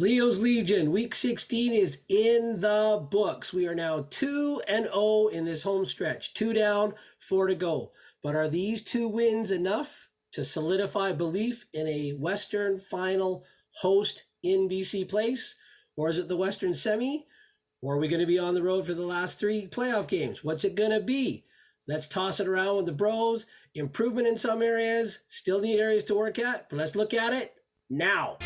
Leo's Legion, week 16 is in the books. We are now 2-0 in this home stretch. 2 down, 4 to go. But are these 2 wins enough to solidify belief in a Western final host in BC Place? Or is it the Western semi? Or are we going to be on the road for the last 3 playoff games? What's it going to be? Let's toss it around with the bros. Improvement in some areas, still need areas to work at, but let's look at it now.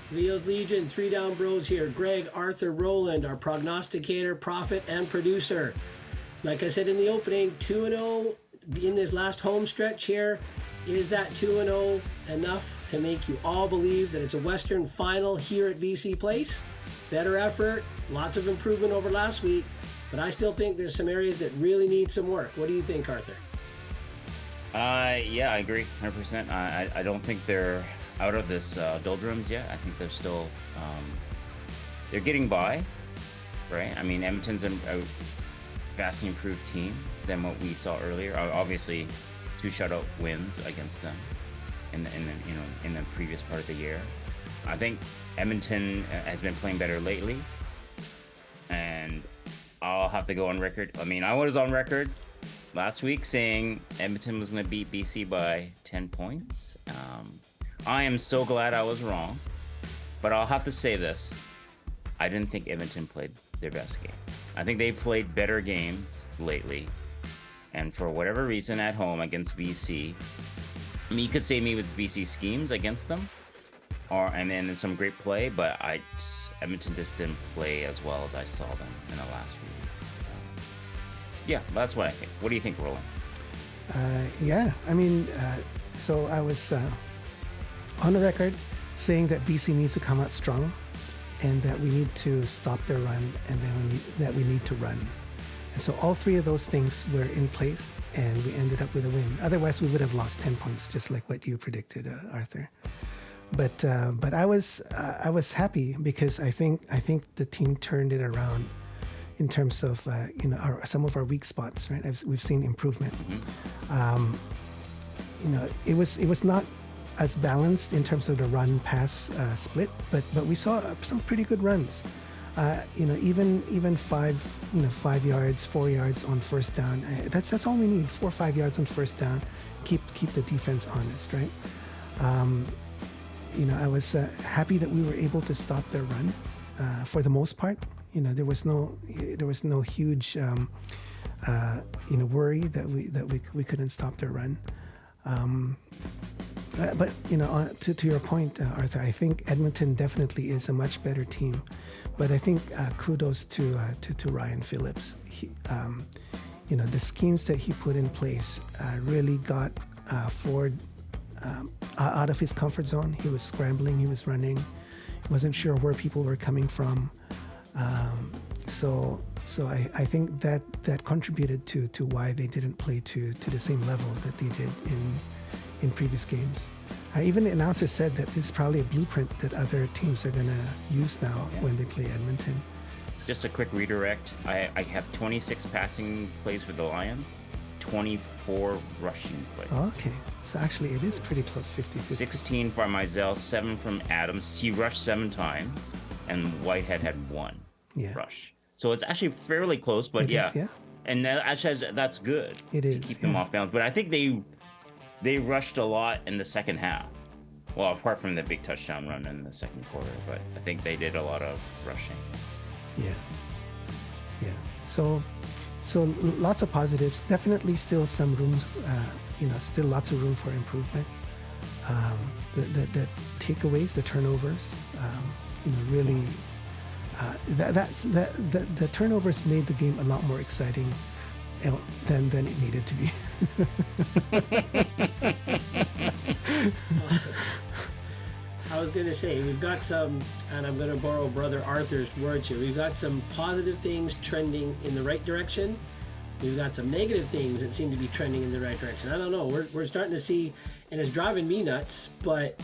Leo's Legion, 3 down bros here. Greg, Arthur, Roland, our prognosticator, prophet, and producer. Like I said in the opening, 2-0 in this last home stretch here. Is that 2-0 enough to make you all believe that it's a Western final here at BC Place? Better effort, lots of improvement over last week, but I still think there's some areas that really need some work. What do you think, Arthur? Yeah, I agree, 100%. I don't think they're out of this doldrums yet. I think they're still they're getting by, right? I mean, Edmonton's a vastly improved team than what we saw earlier. Obviously, 2 shutout wins against them in the previous part of the year. I think Edmonton has been playing better lately, and I'll have to go on record. I mean, I was on record last week saying Edmonton was going to beat BC by 10 points. I am so glad I was wrong, but I'll have to say this. I didn't think Edmonton played their best game. I think they played better games lately, and for whatever reason at home against BC, I mean, you could say maybe it's BC schemes against them, and then some great play, but Edmonton just didn't play as well as I saw them in the last few weeks. Yeah, that's what I think. What do you think, Roland? Yeah, I mean, so I was on the record saying that BC needs to come out strong and that we need to stop their run, and then we need to run. And so all 3 of those things were in place, and we ended up with a win. Otherwise, we would have lost 10 points, just like what you predicted, Arthur. But I was happy because I think the team turned it around in terms of some of our weak spots. Right, we've seen improvement. It was not as balanced in terms of the run pass split, but we saw some pretty good runs. Even 5 yards, 4 yards on first down. That's all we need. 4 or 5 yards on first down. Keep the defense honest, right? I was happy that we were able to stop their run for the most part. There was no huge worry that we couldn't stop their run. But to your point, Arthur, I think Edmonton definitely is a much better team. But I think kudos to Ryan Phillips. The schemes that he put in place really got Ford out of his comfort zone. He was scrambling, he was running, he wasn't sure where people were coming from. So I think that contributed to why they didn't play to the same level that they did in previous games. Even the announcer said that this is probably a blueprint that other teams are going to use now when they play Edmonton. Just a quick redirect. I have 26 passing plays for the Lions, 24 rushing plays. Oh, okay. So actually it is pretty close, 50-50. 16 from Mizell, 7 from Adams. He rushed 7 times, and Whitehead had 1 rush. So it's actually fairly close, but It is. And that's good. It is. To keep them off balance. But I think they rushed a lot in the second half. Well, apart from the big touchdown run in the second quarter, but I think they did a lot of rushing. Yeah. So lots of positives. Definitely still some room. Still lots of room for improvement. The takeaways, the turnovers. Really. The turnovers made the game a lot more exciting than it needed to be. I was going to say, we've got some, and I'm going to borrow Brother Arthur's words here, we've got some positive things trending in the right direction, We've got some negative things that seem to be trending in the right direction. I don't know. We're starting to see, and it's driving me nuts. But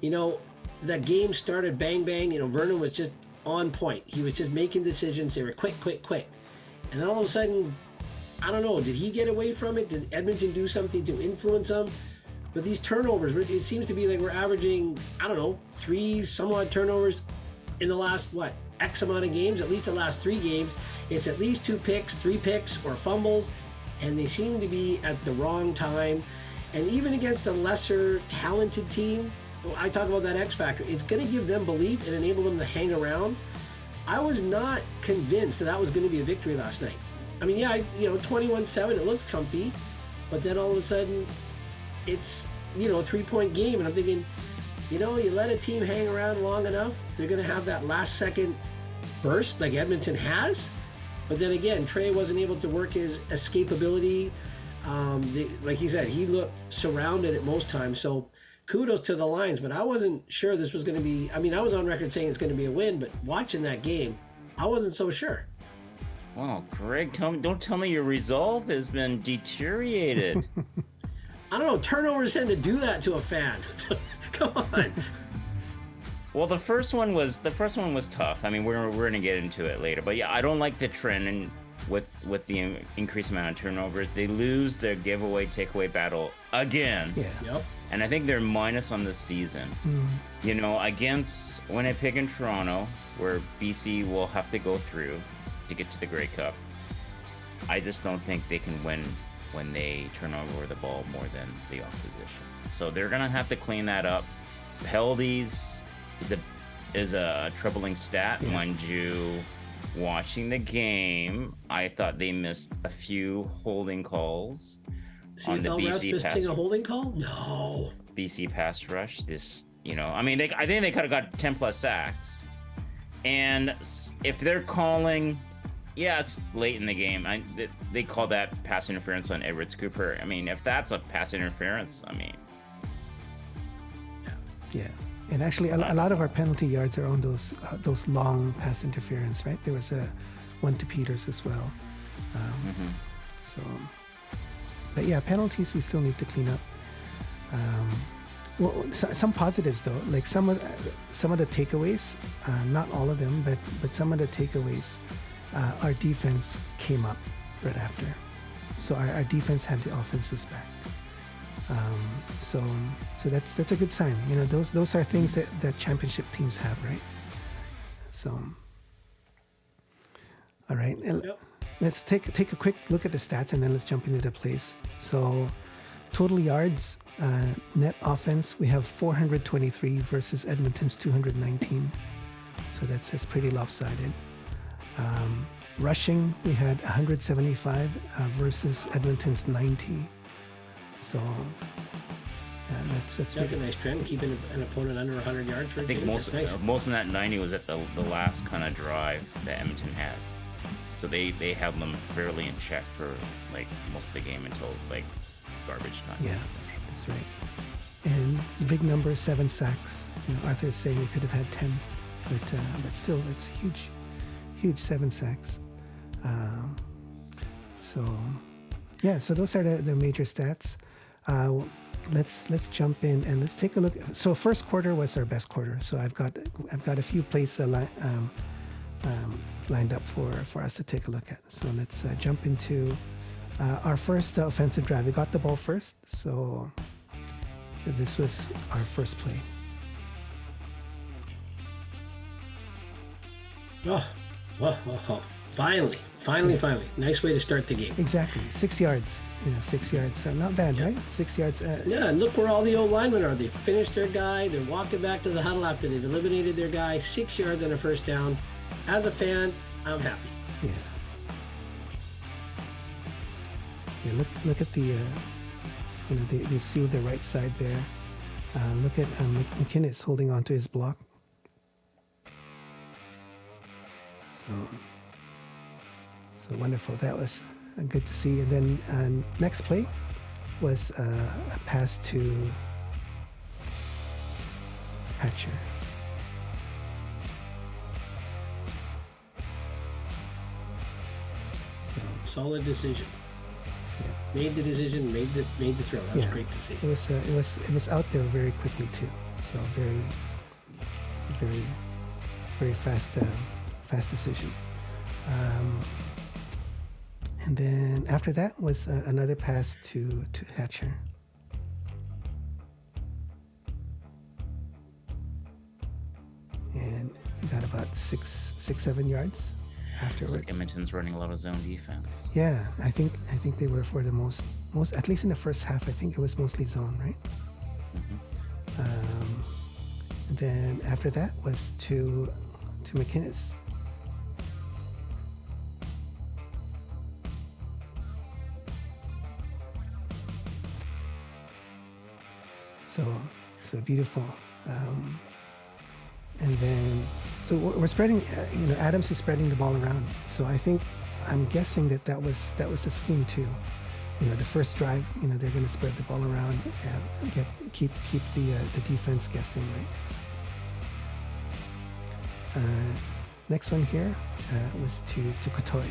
that game started bang bang. Vernon was just on point. He was just making decisions. They were quick, and then all of a sudden, I don't know. Did he get away from it? Did Edmonton do something to influence them? But these turnovers, it seems to be like we're averaging, I don't know, 3 some odd turnovers in the last X amount of games. At least the last 3 games. It's at least 2 picks, 3 picks, or fumbles, and they seem to be at the wrong time. And even against a lesser talented team, I talk about that X factor, it's going to give them belief and enable them to hang around. I was not convinced that was going to be a victory last night. I mean, 21-7, it looks comfy, but then all of a sudden, it's, a 3-point game, and I'm thinking, you let a team hang around long enough, they're going to have that last second burst like Edmonton has. But then again, Trey wasn't able to work his escapability. Like you said, he looked surrounded at most times. So kudos to the Lions, but I wasn't sure this was going to be... I mean, I was on record saying it's going to be a win, but watching that game, I wasn't so sure. Wow, Greg, don't tell me your resolve has been deteriorated. I don't know, turnovers tend to do that to a fan. Come on. Well, the first one was tough. I mean, we're going to get into it later, but yeah, I don't like the trend and with the increased amount of turnovers. They lose their giveaway takeaway battle again. Yeah. Yep. And I think they're minus on the season. Against Winnipeg and Toronto, where BC will have to go through to get to the Grey Cup. I just don't think they can win when they turn over the ball more than the opposition. So they're going to have to clean that up. Penalties is a troubling stat, mind you. Watching the game, I thought they missed a few holding calls on the BC pass. Missing a holding call? No. BC pass rush. I think they could have got 10 plus sacks. And if they're calling, it's late in the game. They call that pass interference on Edwards Cooper. I mean, if that's a pass interference, Yeah. And actually, a lot of our penalty yards are on those long pass interference, right? There was one to Peters as well. So, but yeah, penalties we still need to clean up. Some positives though, like some of the takeaways, not all of them, but some of the takeaways, our defense came up right after. So our defense had the offenses back. So that's a good sign. Those are things that championship teams have, right? So, all right, let's take a quick look at the stats and then let's jump into the plays. So, total yards, net offense, we have 423 versus Edmonton's 219. So that's pretty lopsided. Rushing, we had 175 versus Edmonton's 90. So that's a nice trend, keeping an opponent under 100 yards for a game. I think most of that 90 was at the last kind of drive that Edmonton had. So they held them fairly in check for most of the game until garbage time. Yeah, that's right. And the big number, 7 sacks. Arthur is saying we could have had 10, but still, it's huge 7 sacks. So those are the major stats. Let's jump in and let's take a look. So first quarter was our best quarter. So I've got a few plays lined up for us to take a look at. So let's jump into our first offensive drive. We got the ball first. So this was our first play. Oh, finally. Nice way to start the game. Exactly. 6 yards. 6 yards. Not bad, right? 6 yards. Yeah, and look where all the old linemen are. They finished their guy. They're walking back to the huddle after they've eliminated their guy. 6 yards and a first down. As a fan, I'm happy. Yeah. Look at the, they've sealed the right side there. Look at McKinnis holding on to his block. So wonderful. That was good to see. And then next play was a pass to Hatcher. Solid decision. made the decision, made the throw. That was great to see. It was out there very quickly too. So very fast decision. And then after that was another pass to Hatcher. And he got about 6-7 yards afterwards. Like Edmonton's running a lot of zone defense. Yeah, I think they were for the most at least in the first half. I think it was mostly zone, right? Mm-hmm. Then after that was to McInnes. So beautiful. And then, so we're spreading. Adams is spreading the ball around. So I'm guessing that was the scheme too. The first drive, they're going to spread the ball around and keep the defense guessing, right? Next one here was to Kotoy.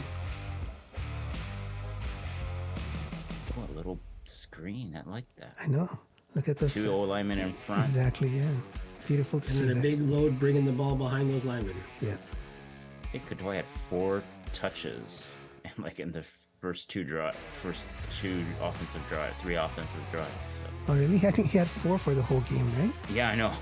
Oh, a little screen. I like that. I know. Look at those. 2 O linemen in front. Exactly. Yeah. Beautiful to see And then that. a big load bringing the ball behind those linemen. Yeah. I think Kotoy had 4 touches, in the first two offensive drives, 3 offensive drives. So. Oh really? I think he had 4 for the whole game, right? Yeah, I know.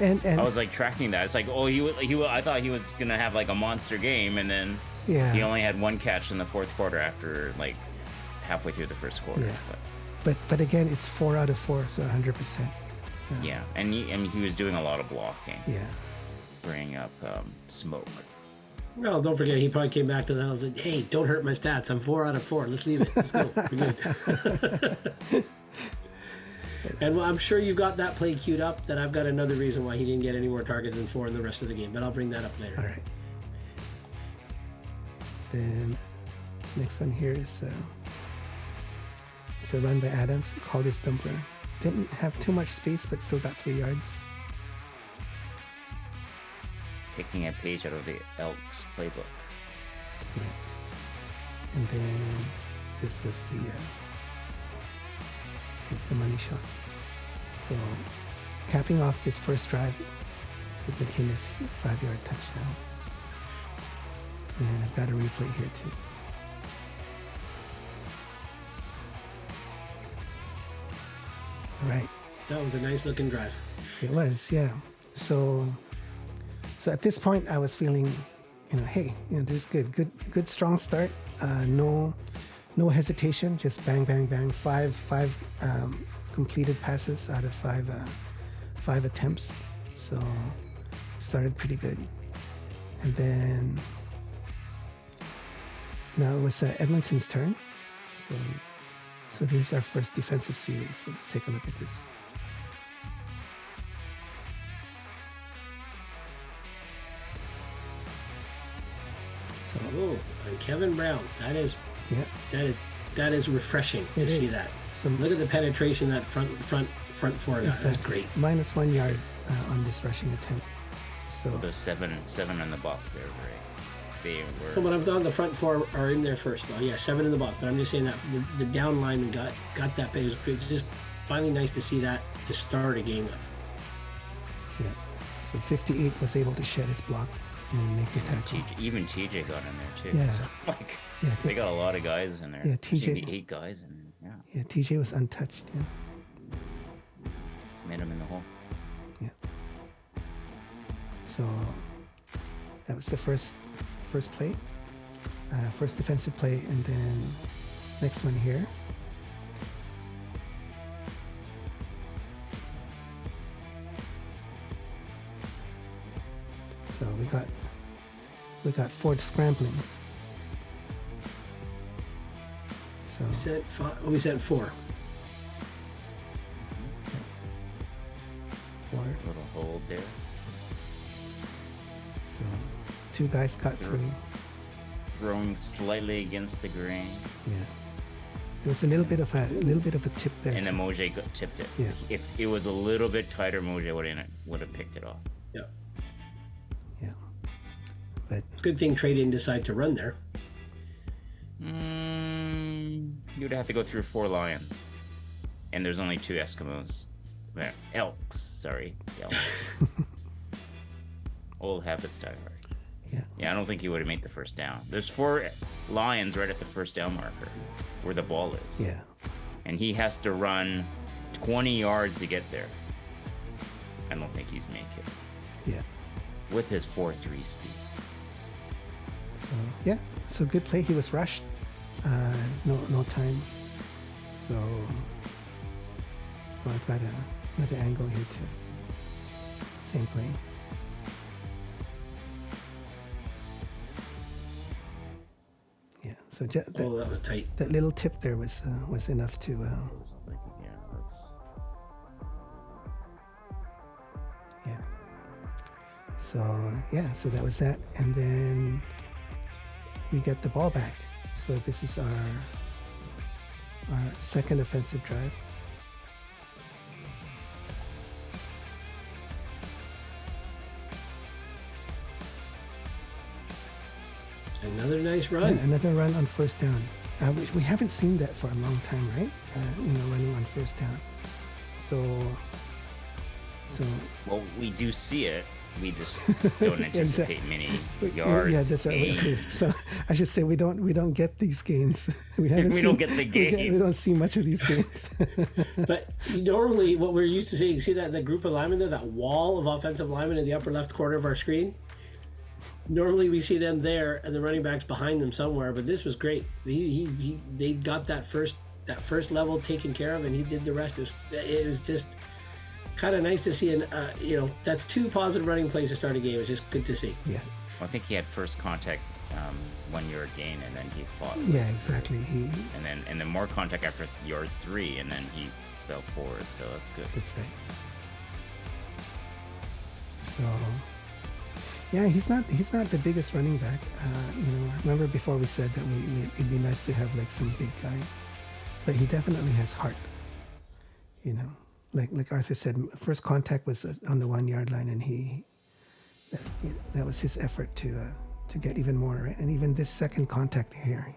and I was tracking that. It's I thought he was gonna have a monster game, and then he only had 1 catch in the fourth quarter after halfway through the first quarter. Yeah. But again, it's 4 out of 4, so 100%. Yeah, and he was doing a lot of blocking. Yeah. Bringing up smoke. Well, don't forget, he probably came back to that and said, "Hey, don't hurt my stats. I'm 4 out of 4. Let's leave it. Let's go. We're good." And I'm sure you've got that play queued up. That I've got another reason why he didn't get any more targets than 4 in the rest of the game, but I'll bring that up later. All right. Then next one here is it's a run by Adams. Called his dumper. Didn't have too much space, but still got 3 yards. Picking a page out of the Elks playbook. Yeah. And then this was the money shot. So capping off this first drive with McInnes 5-yard touchdown. And I've got a replay here too. All right. That was a nice looking drive. It was, yeah. So at this point, I was feeling, hey, this is good strong start. No hesitation, just bang, bang, bang. Five completed passes out of five attempts. So started pretty good. And then now it was Edmonton's turn. So this is our first defensive series. So let's take a look at this. Oh, and Kevin Brown. That is refreshing to see that. So look at the penetration that front 4 got. Exactly. That's great. Minus 1 yard on this rushing attempt. So the seven in the box there, right? They were. So, but I'm done. The front 4 are in there first, though. Yeah, 7 in the box. But I'm just saying that the down lineman got that. It was just finally nice to see that to start a game with. Yeah. So 58 was able to shed his block and make the tackle. Even TJ got in there too. Yeah. So, they got a lot of guys in there. Yeah, TJ. 8 guys in there. Yeah, TJ was untouched. Yeah. Made him in the hole. Yeah. So that was the first play, first defensive play, and then next one here. So we got Ford scrambling. So we said 4. 4. Little hold there. So 2 guys cut through. Throwing slightly against the grain. Yeah. There was a little bit of a tip there. And then Mojay tipped it. Yeah. If it was a little bit tighter, Mojay would have picked it off. Yeah. Yeah. But good thing Trey didn't decide to run there. You would have to go through 4 lions, and there's only 2 Eskimos. Elks, sorry, elks. Old habits die hard. Yeah, I don't think he would have made the first down. There's 4 lions right at the first down marker, where the ball is. Yeah. And he has to run 20 yards to get there. I don't think he's make it. Yeah. With his 4.3 speed. So yeah, so good play. He was rushed. No time. So I've got another angle here too. Same play. Yeah. So that was tight. That little tip there was enough to. It's like, yeah, that's. Yeah. So that was that, and then we get the ball back. So this is our second offensive drive. Another nice run. Yeah, another run on first down. We haven't seen that for a long time, right? Running on first down. So. Well, we do see it. We just don't anticipate many yards. Yeah, that's right. So I should say we don't get these gains. We don't get the gains. We don't see much of these gains. But normally, what we're used to seeing, you see that group of linemen there, that wall of offensive linemen in the upper left corner of our screen. Normally, we see them there, and the running backs behind them somewhere. But this was great. They got that first level taken care of, and he did the rest. It was just kind of nice to see, that's 2 positive running plays to start a game. It's just good to see. Yeah. Well, I think he had first contact 1 yard gain, and then he fought. Yeah, exactly. And then more contact after yard 3, and then he fell forward. So that's good. That's right. So, yeah, he's not the biggest running back. Remember before we said that it'd be nice to have like some big guy, but he definitely has heart. Like Arthur said, first contact was on the 1 yard line, and that was his effort to get even more, right? And even this second contact here.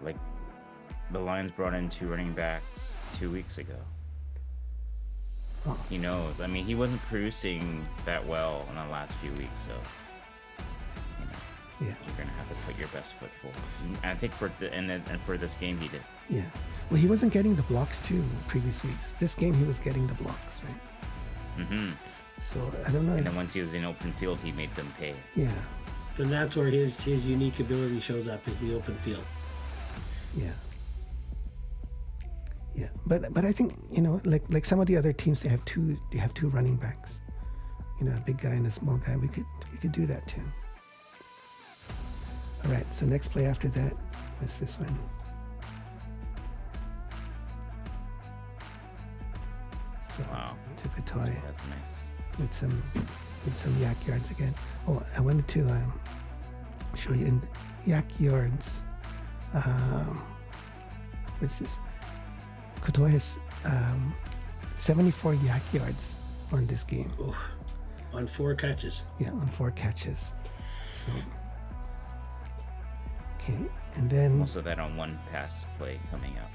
Like the Lions brought in 2 running backs 2 weeks ago. Oh. He knows. I mean, he wasn't producing that well in the last few weeks, so yeah, you're gonna have to put your best foot forward. And I think for this game he did. Yeah. Well, he wasn't getting the blocks too previous weeks. This game he was getting the blocks, right? Mm-hmm. So I don't know. And then once he was in open field, he made them pay. Yeah. And that's where his unique ability shows up, is the open field. Yeah. Yeah, but I think like some of the other teams, they have two running backs. A big guy and a small guy. We could do that too. All right. So next play after that was this one. So Wow. took a toy That's nice. with some yak yards again. Oh, I wanted to show you in yak yards. What's this? Kotoy has 74 yak yards on this game. Oof. On 4 catches. Yeah, on 4 catches. So, okay, and then Also that on 1 pass play coming up.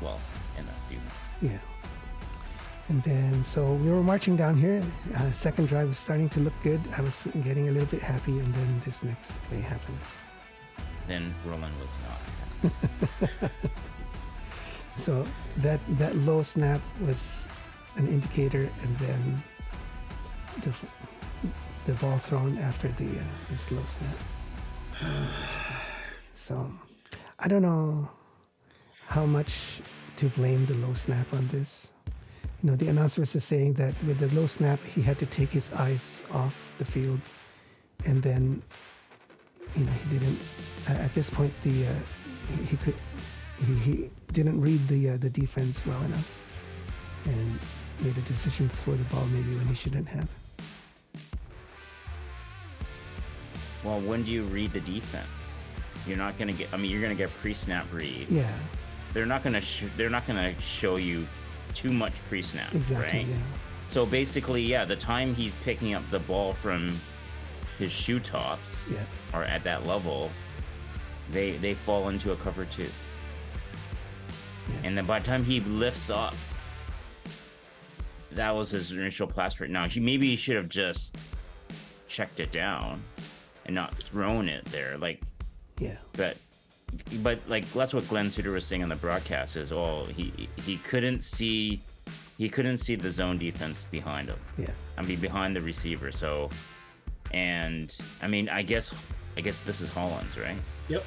Well, in a few. yeah, and then so we were marching down here. Second drive was starting to look good. I was getting a little bit happy, and then this next play happens. Then Roland was not. So that low snap was an indicator, and then the ball thrown after the slow snap. So I don't know how much to blame the low snap on this. The announcer was saying that with the low snap, he had to take his eyes off the field, and then he didn't. At this point, he didn't read the defense well enough, and made a decision to throw the ball maybe when he shouldn't have. Well, when do you read the defense? You're not gonna get. I mean, you're gonna get pre-snap read. Yeah. They're not gonna show you too much pre-snap. Exactly. Right? Yeah. So basically, yeah, the time he's picking up the ball from his shoe tops, Yeah. or at that level, they fall into a cover 2. Yeah. And then by the time he lifts up, that was his initial pass rate. Now, maybe he should have just checked it down and not thrown it there. Like, Yeah. but like that's what Glenn Suter was saying on the broadcast is, he couldn't see the zone defense behind him. Yeah. I mean, behind the receiver. So, and I mean, I guess this is Holland's, right? Yep.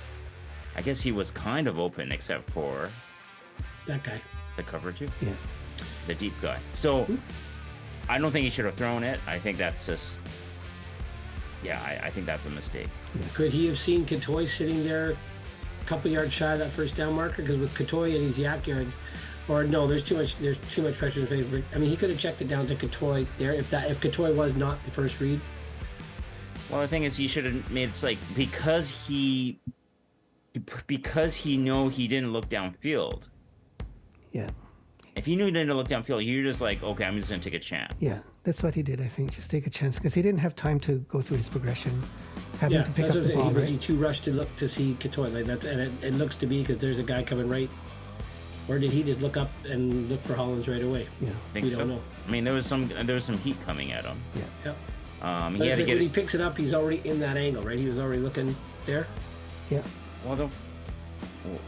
I guess he was kind of open except for That guy. the cover 2. Yeah. The deep guy. So I don't think he should have thrown it. I think that's just, I think that's a mistake. Could he have seen Katoy sitting there a couple yards shy of that first down marker? Because with Katoy and his yak yards, or no, there's too much pressure in favor. I mean, he could have checked it down to Katoy there if Katoy was not the first read. Well, the thing is, he should have made, it's like, because he know he didn't look downfield. Yeah. If he knew he didn't look downfield, you're just like, okay, I'm just gonna take a chance. Yeah. That's what he did, I think. Just take a chance because he didn't have time to go through his progression, having to pick up the ball, Was right? he too rushed to look to see Katoy? Like that's, and it looks to be because there's a guy coming right. Or did he just look up and look for Hollins right away? Yeah. Think We so? don't know. I mean, there was some heat coming at him. Yeah. Yeah. He But had to get when he it. picks it up, he's already in that angle, right? He was already looking there. Yeah. Well,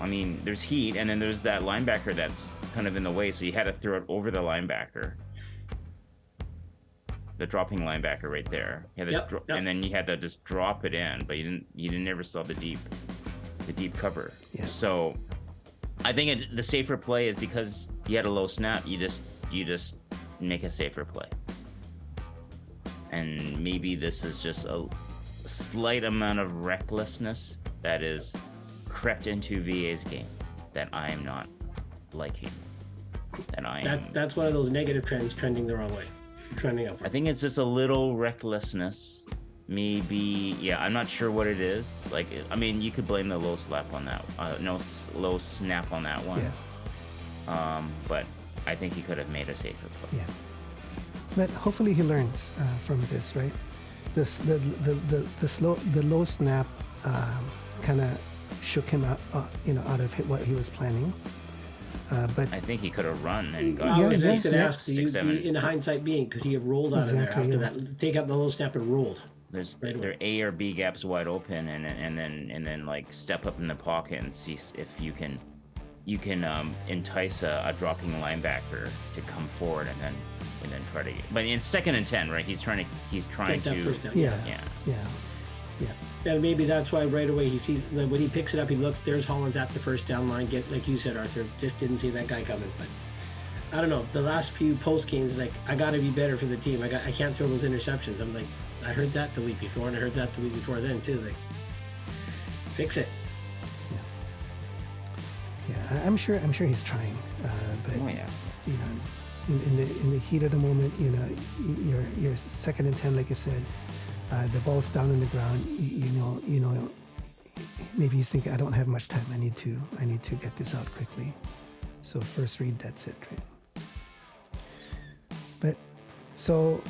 I mean, there's heat, and then there's that linebacker that's kind of in the way, so you had to throw it over the linebacker, the dropping linebacker right there. You had to and then you had to just drop it in, but you never saw the deep cover. Yeah. So I think the safer play is because you had a low snap. You just make a safer play, and maybe this is just a slight amount of recklessness that is crept into VA's game that I am not liking. That's one of those negative trends trending the wrong way, trending upward. I think it's just a little recklessness. Maybe, I'm not sure what it is. Like, I mean, you could blame the low snap on that. Low snap on that one. Yeah. But I think he could have made a safer play. Yeah. But hopefully he learns from this, right? The low snap kind of shook him out, out of what he was planning. But I think he could have run and got I was yeah, just going to yeah. ask, in hindsight being, could he have rolled out Exactly, of there yeah. after that? Take out the low snap and rolled. Their A or B gaps wide open, and then like step up in the pocket and see if you can entice a dropping linebacker to come forward and then try to. But in 2nd and 10, right? He's trying Take that to. first down. yeah. And maybe that's why right away he sees, when he picks it up, he looks, there's Hollins at the first down line. Like you said, Arthur, just didn't see that guy coming. But I don't know. The last few post games, like, I got to be better for the team. I can't throw those interceptions. I'm like, I heard that the week before, and I heard that the week before then too. It's like, fix it. Yeah. I'm sure he's trying. But Oh yeah. in the heat of the moment, you're 2nd and 10, like you said. The ball's down on the ground. You know. Maybe he's thinking, I don't have much time. I need to get this out quickly. So first read, that's it, right? But so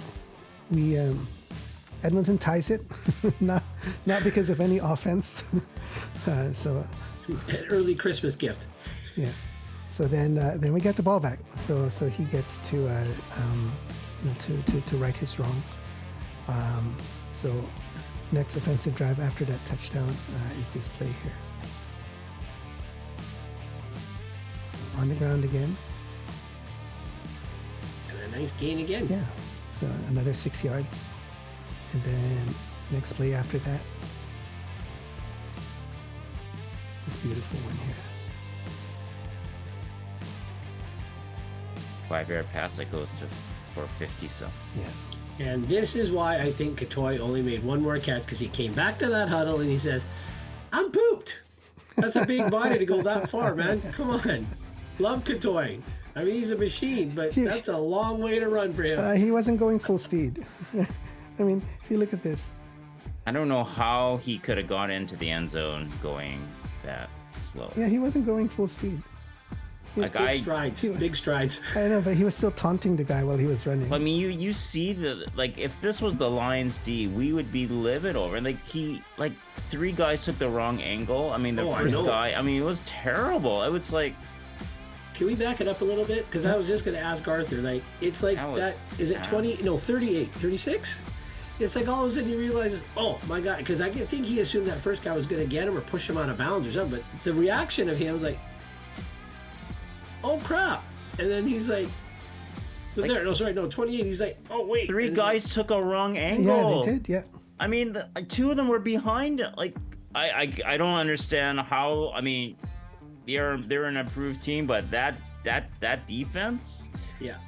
we Edmonton ties it, not because of any offense. So An early Christmas gift. yeah. So then we get the ball back. So he gets to to right his wrong. So next offensive drive after that touchdown is this play here. So on the ground again. And a nice gain again. Yeah. So another 6 yards. And then next play after that. This beautiful one here. 5-yard pass that goes to for 50. So Yeah. And this is why I think Katoy only made one more catch, because he came back to that huddle and he says, I'm pooped. That's a big body to go that far, man. Come on. Love Katoy. I mean, he's a machine, but that's a long way to run for him. He wasn't going full speed. I mean, if you look at this. I don't know how he could have got into the end zone going that slow. Yeah, he wasn't going full speed. Like Big strides. Big strides. I know, but he was still taunting the guy while he was running. I mean, you see like if this was the Lions D, we would be livid over. Like three guys took the wrong angle. I mean, the first guy. I mean, it was terrible. It was like. Can we back it up a little bit? Because I was just going to ask Arthur. Like, it's like that. Is it 20? No, 38, 36. It's like all of a sudden you realize, oh my God, because I think he assumed that first guy was going to get him or push him out of bounds or something. But the reaction of him was like, oh crap. And then he's like, 28. He's like, oh wait. Three guys took a wrong angle. Yeah, they did, yeah. I mean, two of them were behind. Like, I don't understand how, I mean, they're an improved team, but that defense? Yeah.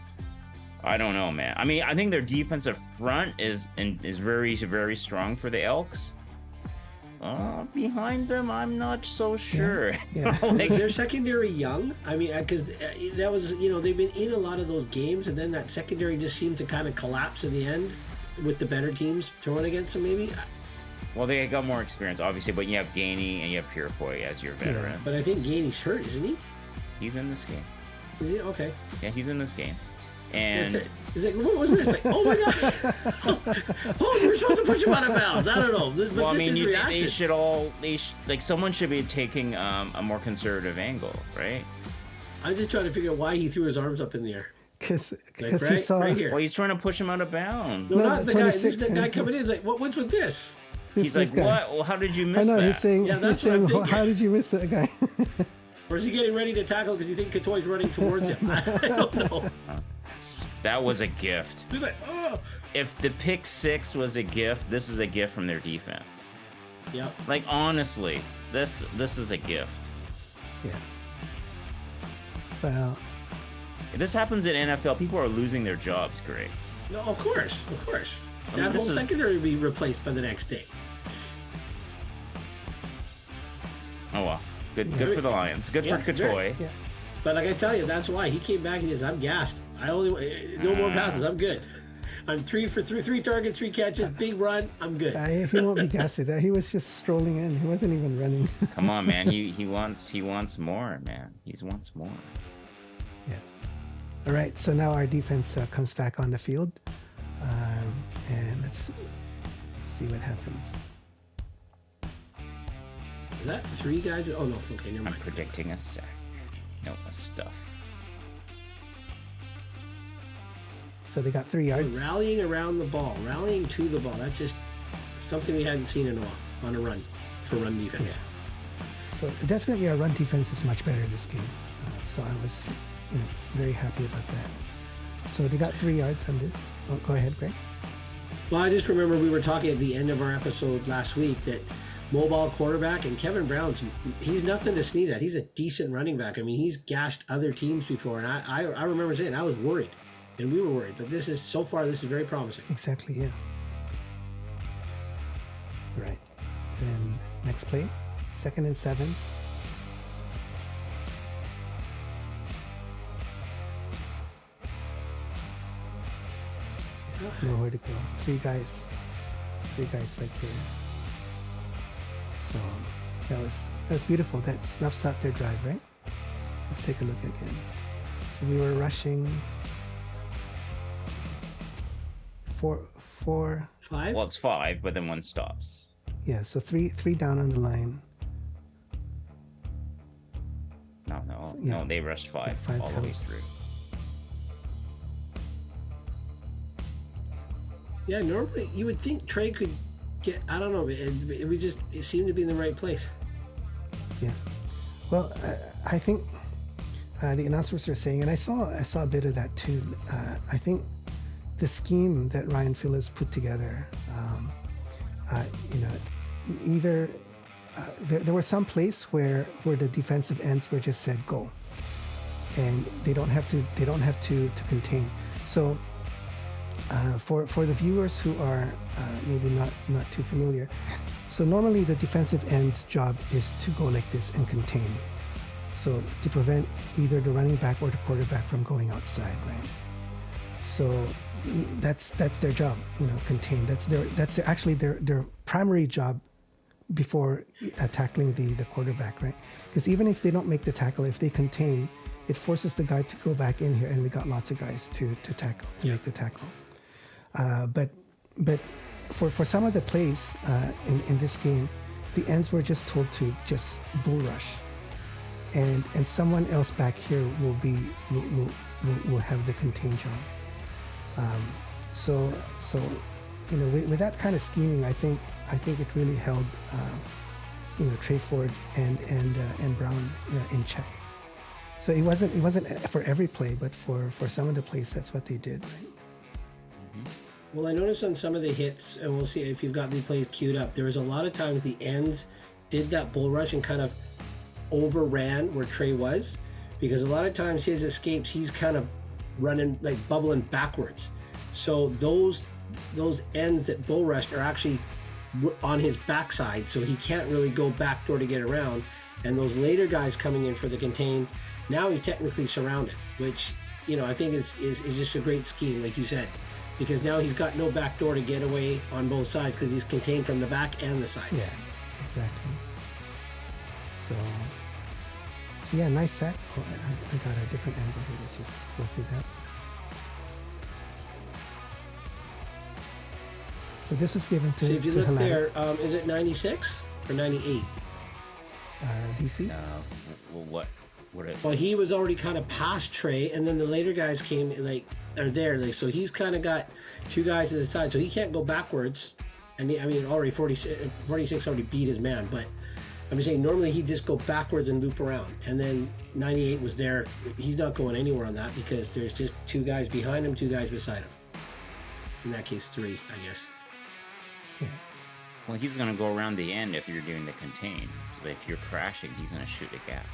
I don't know, man. I mean, I think their defensive front is very, very strong for the Elks. Behind them, I'm not so sure. Yeah. Like, is their secondary young? I mean, because that was, they've been in a lot of those games, and then that secondary just seems to kind of collapse in the end with the better teams throwing against them, maybe. Well, they got more experience, obviously, but you have Gainey and you have Purefoy as your veteran. Yeah. But I think Gainey's hurt, isn't he? He's in this game. Is he? Okay. Yeah, he's in this game. And it's like, what was this? Like, oh my God! Oh, we're supposed to push him out of bounds. I don't know. But well, I mean, like someone should be taking a more conservative angle, right? I'm just trying to figure out why he threw his arms up in the air. Because right, he saw. Right here. Well, he's trying to push him out of bounds. No, not the guy. This the guy coming in. He's like, what's with this? He's like, guy. what? Well, how did you miss that? I know, he's saying, how did you miss that guy? Or is he getting ready to tackle because you think Katoy's running towards him? I don't know. That was a gift. He's like, oh. If the pick six was a gift, this is a gift from their defense. Yep. Like, honestly, this is a gift. Yeah. Well, if this happens in NFL, people are losing their jobs, Greg. No, of course. I mean, that whole secondary will be replaced by the next day. Oh well. Good for the Lions. Good for Katoy. yeah. But like I tell you, that's why he came back and he says, I'm gassed. No more passes. I'm good. I'm 3 for 3 targets, 3 catches, big run. I'm good. He won't be gassed with that. He was just strolling in. He wasn't even running. Come on, man. He wants more, man. He wants more. Yeah. All right. So now our defense comes back on the field, and let's see what happens. Is that 3 guys? Oh no, okay, never mind. I'm predicting a sack. No, a stuff. So they got 3 yards. Rallying around the ball, rallying to the ball. That's just something we hadn't seen in a while on a run for run defense. Yeah. So definitely our run defense is much better this game. So I was very happy about that. So they got 3 yards on this. Oh, go ahead, Greg. Well, I just remember we were talking at the end of our episode last week that mobile quarterback and Kevin Brown's, he's nothing to sneeze at. He's a decent running back. I mean, he's gashed other teams before, and I remember saying I was worried, and we were worried. But this is very promising. Exactly, yeah. Right. Then next play, 2nd and 7. Nowhere to go. 3 guys right there. So that was beautiful. That snuffs out their drive, right? Let's take a look again. So we were rushing 4. 5? Well, it's 5, but then 1 stops. Yeah, so three down on the line. No, they rushed 5 all the way through. Yeah, normally you would think Trey could get, I don't know, it seemed to be in the right place. Yeah. Well, I think the announcers are saying, and I saw a bit of that too. I think the scheme that Ryan Phillips put together, either there was some place where the defensive ends were just said go, and they don't have to contain. So for the viewers who are maybe not too familiar, so normally the defensive end's job is to go like this and contain. So to prevent either the running back or the quarterback from going outside, right? So that's their job, contain. That's actually their primary job before tackling the quarterback, right? Because even if they don't make the tackle, if they contain it forces the guy to go back in here, and we got lots of guys to tackle, to make the tackle. But for some of the plays in this game, the ends were just told to just bull rush, and someone else back here will have the contain job. So with that kind of scheming, I think it really held Trey Ford and Brown in check. So it wasn't for every play, but for some of the plays, that's what they did. Right? Well, I noticed on some of the hits, and we'll see if you've got the plays queued up, there was a lot of times the ends did that bull rush and kind of overran where Trey was, because a lot of times his escapes, he's kind of running, like bubbling backwards. So those ends that bull rushed are actually on his backside, so he can't really go backdoor to get around. And those later guys coming in for the contain, now he's technically surrounded, which I think is just a great scheme, like you said, because now he's got no backdoor to get away on both sides because he's contained from the back and the sides. Yeah, exactly. So yeah, nice set. Oh, I got a different angle here. Let's just go through that. So this is given to. So if you to look Halada. there, is it 96 or 98? DC. Well, what? Well, he was already kind of past Trey, and then the later guys came are there. So he's kind of got two guys to the side, so he can't go backwards. And already 46 already beat his man, but I'm just saying normally he'd just go backwards and loop around. And then 98 was there. He's not going anywhere on that because there's just two guys behind him, two guys beside him. In that case, three, I guess. Yeah. Well, he's going to go around the end if you're doing the contain. So if you're crashing, he's going to shoot a gap.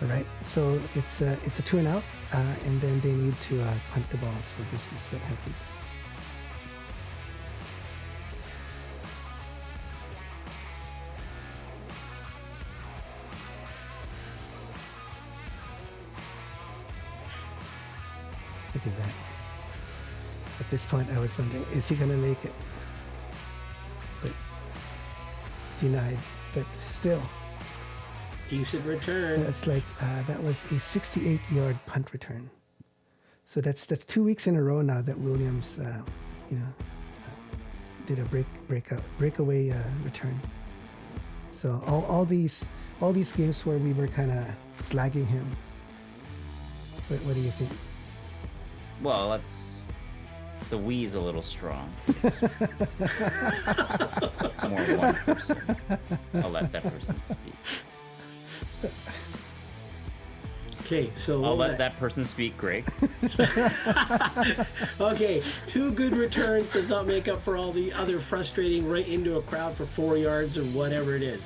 All right, so it's a 2 and out, and then they need to punt the ball. So this is what happens. Look at that. At this point, I was wondering, is he going to make it? But denied. But still. Decent return. It's like that was a 68-yard punt return. So that's 2 weeks in a row now that Williams, did a breakaway return. So all these games where we were kind of slagging him. What do you think? Well, the we's a little strong. More one person. I'll let that person speak. Okay, so I'll let that person speak, Greg. Okay, 2 good returns does not make up for all the other frustrating right into a crowd for 4 yards or whatever it is.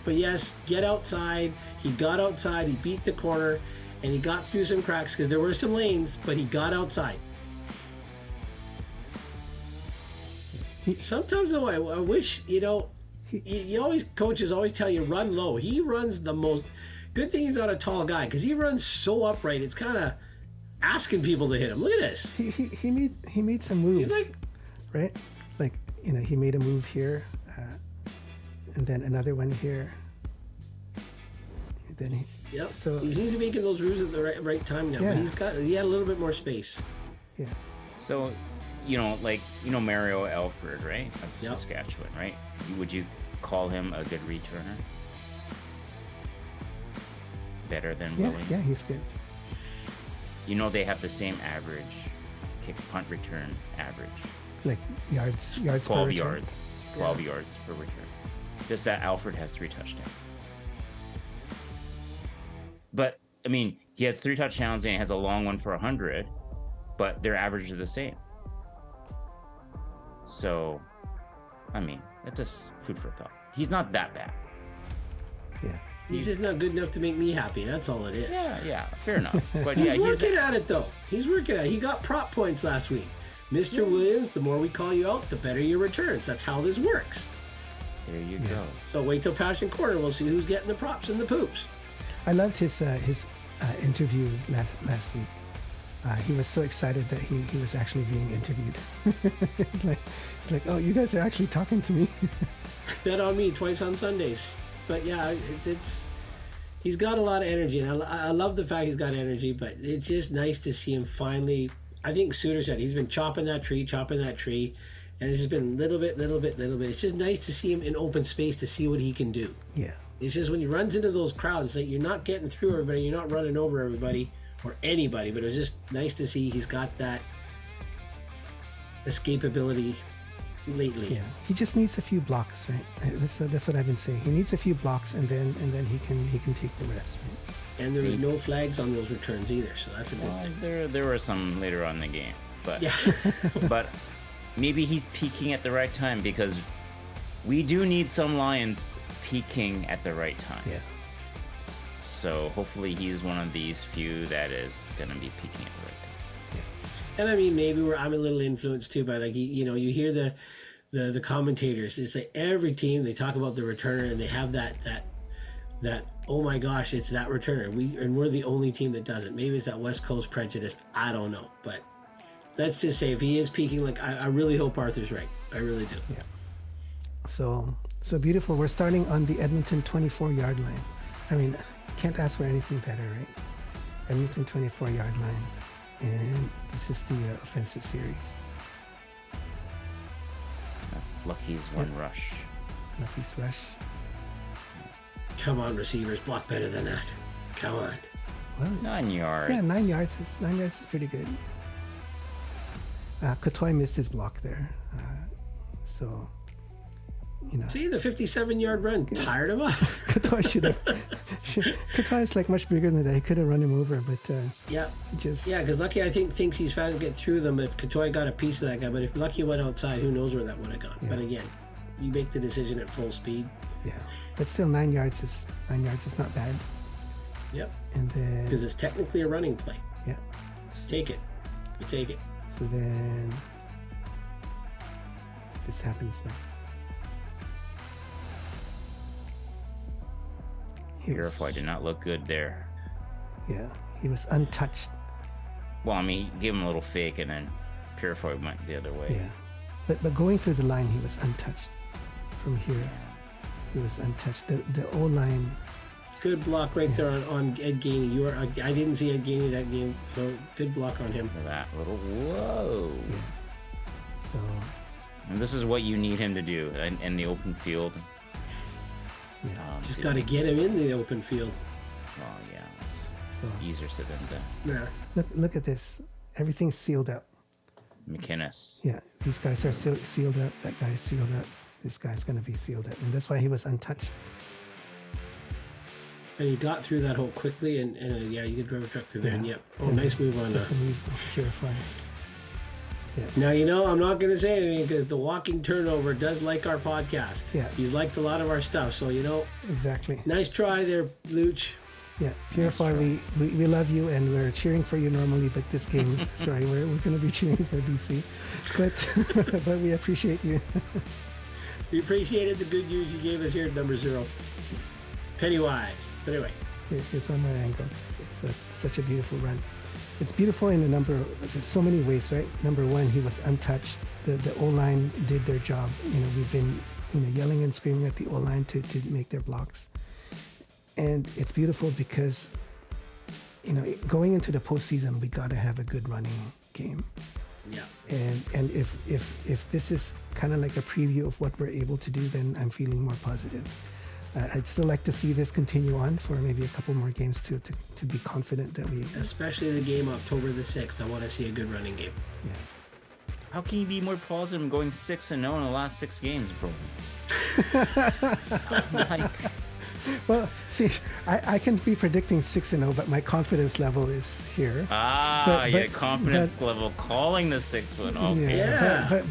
But yes, get outside. He got outside, he beat the corner, and he got through some cracks because there were some lanes, but he got outside. Sometimes though, I wish, you always, coaches always tell you run low. He runs the most. Good thing he's not a tall guy because he runs so upright. It's kind of asking people to hit him. Look at this. He made some moves, right? Like he made a move here, and then another one here. And then Yep. So he's making those moves at the right time now. Yeah. But he had a little bit more space. Yeah. So, Mario Alford, right? Of Yep. Saskatchewan, right? Would you call him a good returner? Better than Williams? Yeah, he's good. They have the same average kick punt return average. Like yards 12 per return. yards. 12 yards per return. Just that Alfred has 3 touchdowns. But, he has 3 touchdowns and he has a long one for 100, but their average is the same. So, that's just food for thought. He's not that bad. Yeah. He's just not good enough to make me happy. That's all it is. Yeah, fair enough. But He's working at it, though. He's working at it. He got prop points last week. Mr. Williams, the more we call you out, the better your returns. That's how this works. There you go. So wait till Passion Corner. We'll see who's getting the props and the poops. I loved his interview last week. He was so excited that he was actually being interviewed. It's like, oh, you guys are actually talking to me. Bet on me twice on Sundays. But yeah, it's he's got a lot of energy, and I love the fact he's got energy. But it's just nice to see him finally. I think Suter said he's been chopping that tree, and it's just been little bit. It's just nice to see him in open space to see what he can do. Yeah. It's just when he runs into those crowds, it's like you're not getting through everybody, you're not running over everybody or anybody. But it was just nice to see he's got that escapability lately. Yeah, he just needs a few blocks, right? That's what I've been saying. He needs a few blocks, and then he can take the rest, right? And there was no flags on those returns either, so that's a good thing. There were some later on in the game, but Yeah. but maybe he's peaking at the right time, because we do need some Lions peaking at the right time. Yeah. So hopefully he's one of these few that is going to be peaking at the right time. And I mean, maybe I'm a little influenced too by, like, you hear the commentators. It's like every team, they talk about the returner, and they have that oh my gosh, it's that returner. We're the only team that doesn't. Maybe it's that West Coast prejudice. I don't know, but let's just say if he is peaking, like I really hope Arthur's right. I really do. Yeah. So beautiful. We're starting on the Edmonton 24-yard line. I mean, can't ask for anything better, right? Edmonton 24-yard line. And this is the offensive series. That's Lucky's one rush. Lucky's rush. Come on, receivers, block better than that. Come on. Well, 9 yards. yeah, 9 yards is pretty good. Cotoy missed his block there. So, See, the 57-yard run tired him up. Cotoy should have. Cotoy is like much bigger than that. He could have run him over, but Yeah. just Yeah, because Lucky, I think, thinks he's trying to get through them if Cotoy got a piece of that guy. But if Lucky went outside, who knows where that would have gone. Yeah. But again, you make the decision at full speed. yeah. But still, 9 yards is not bad. Yep. And then Because it's technically a running play. yeah. Take it. You take it. So then this happens next. Purify did not look good there. Yeah, he was untouched. Well, I mean, he gave him a little fake, and then Purify went the other way. Yeah, but going through the line, he was untouched. From here, he was untouched. The O line. Good block right there on Ed Gainey. I didn't see Ed Gainey that game, so good block on him. For that little whoa. Yeah. So. And this is what you need him to do in the open field. Yeah. Just got to get him in the open field. Oh yeah, it's So easier said than done. Yeah. look at this. Everything's sealed up. McInnes. Yeah, these guys are sealed up. That guy is sealed up. This guy's gonna be sealed up, and that's why he was untouched. And he got through that hole quickly, and yeah, you could drive a truck through there. Yeah. And yep. Oh, nice move on That's that. a move. Purify. Now, I'm not going to say anything because the Walking Turnover does like our podcast. Yeah. He's liked a lot of our stuff. So, Exactly. nice try there, Luch. Yeah, Purify, we love you, and we're cheering for you normally, but this game, sorry, we're going to be cheering for BC. But we appreciate you. We appreciated the good news you gave us here at number 0. Pennywise. But anyway. Here's on my angle. It's such a beautiful run. It's beautiful in so many ways, right? Number one, he was untouched. The O-line did their job. We've been, yelling and screaming at the O-line to make their blocks. And it's beautiful because, going into the postseason, we got to have a good running game. Yeah. And if this is kind of like a preview of what we're able to do, then I'm feeling more positive. I'd still like to see this continue on for maybe a couple more games to be confident that we... Especially the game October the 6th. I want to see a good running game. Yeah. How can you be more positive going 6-0 in the last 6 games, bro? Well, see, I can be predicting 6-0, but my confidence level is here. Confidence level calling the 6-1. Okay. Yeah. But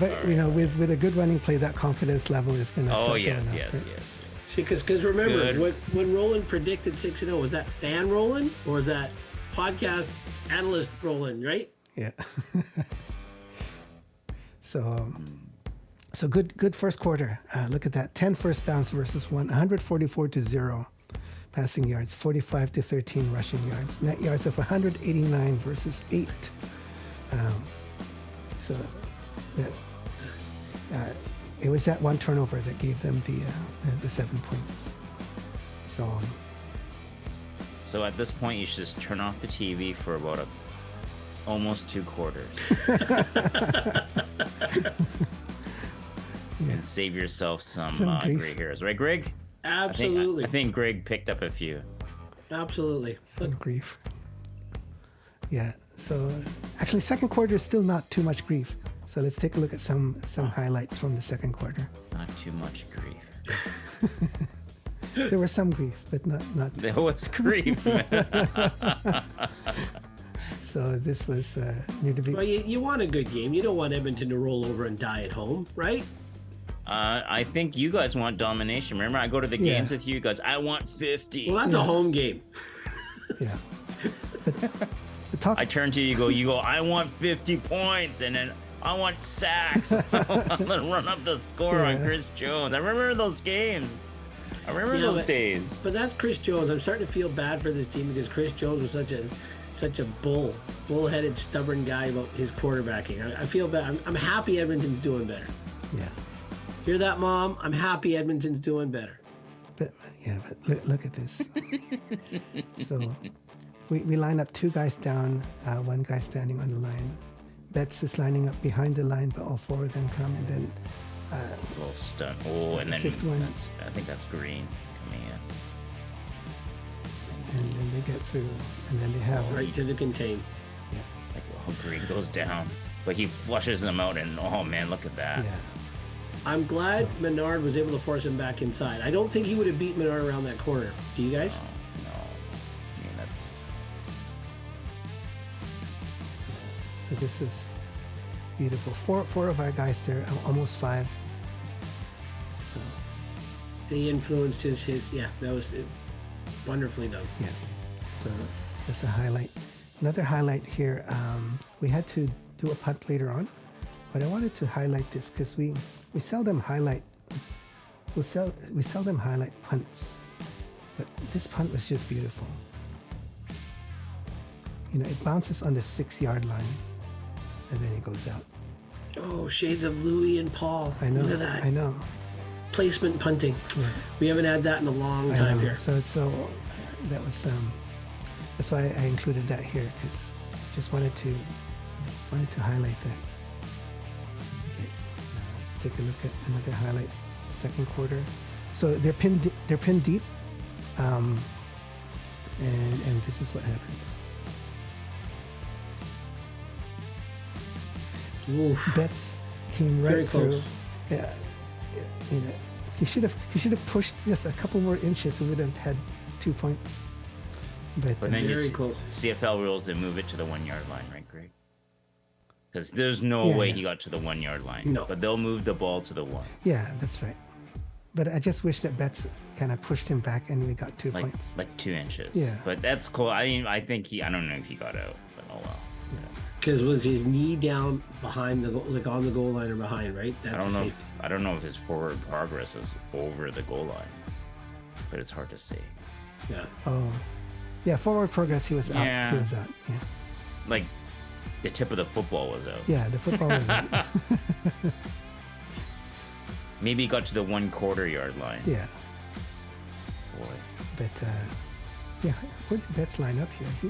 with a good running play, that confidence level is going to start going up, right? Yes. See, because remember, when Roland predicted 6-0, was that fan Roland or was that podcast analyst Roland, right? Yeah. So good first quarter. Look at that. 10 first downs versus 144-0 passing yards, 45-13 rushing yards, net yards of 189 versus 8. it was that one turnover that gave them the 7 points. So at this point, you should just turn off the TV for about almost 2 quarters. And save yourself some gray hairs. Right, Greg? Absolutely. I think Greg picked up a few. Absolutely. Some grief. Yeah. So actually, second quarter is still not too much grief. So let's take a look at some highlights from the second quarter. Not too much grief. There was some grief, but not. There was grief. So this was near the. Well, you want a good game. You don't want Edmonton to roll over and die at home, right? I think you guys want domination. Remember, I go to the games with you guys. I want 50. Well, that's a home game. Yeah. I turn to you, you go, I want 50 points, and then I want sacks. I'm gonna run up the score on Chris Jones. I remember those games. I remember those days. But that's Chris Jones. I'm starting to feel bad for this team because Chris Jones was such a bull-headed, stubborn guy about his quarterbacking. I feel bad. I'm happy Edmonton's doing better. Yeah. Hear that, Mom? I'm happy Edmonton's doing better. But look at this. So we line up 2 guys down, 1 guy standing on the line. Betts is lining up behind the line, but all 4 of them come, and then a little stunt. Oh, and then fifth one. I think that's Green coming in. And then they get through, and then they have Right to the contain. Yeah. Like, Green goes down, but he flushes them out, and oh man, look at that. Yeah. I'm glad Menard was able to force him back inside. I don't think he would have beat Menard around that corner. Do you guys? No. I mean, that's... So this is beautiful. Four of our guys there, almost 5. So They influenced his that was wonderfully done. yeah. So that's a highlight. Another highlight here. We had to do a punt later on, but I wanted to highlight this because we seldom highlight. We seldom highlight punts, but this punt was just beautiful. You know, it bounces on the 6-yard line, and then it goes out. Oh, shades of Louis and Paul. I know. Look at that. I know. Placement punting. Yeah. We haven't had that in a long I time know. here. So that was that's why I included that here because just wanted to highlight that. Okay, let's take a look at another highlight. Second quarter. So they're pinned deep, and this is what happens. Oof. Betts came right Very through. close. Yeah, you know, he should have pushed just a couple more inches and would have had 2 points. But then Very close. CFL rules, they move it to the 1-yard line, right, Greg? Because there's no way he got to the 1-yard line. No. But they'll move the ball to the 1. yeah, that's right. But I just wish that Betts kind of pushed him back and we got 2 points. Like 2 inches. Yeah. But that's cool. I think I don't know if he got out, but oh well. Because was his knee down behind the like on the goal line or behind, right? That's I don't know if his forward progress is over the goal line, but it's hard to say. Yeah. Oh, yeah. Forward progress. He was out. Yeah. He was out. Yeah. Like the tip of the football was out. Yeah. The football was out. Maybe he got to the 1/4 yard line. Yeah. Boy. But yeah, where did Betts line up here? He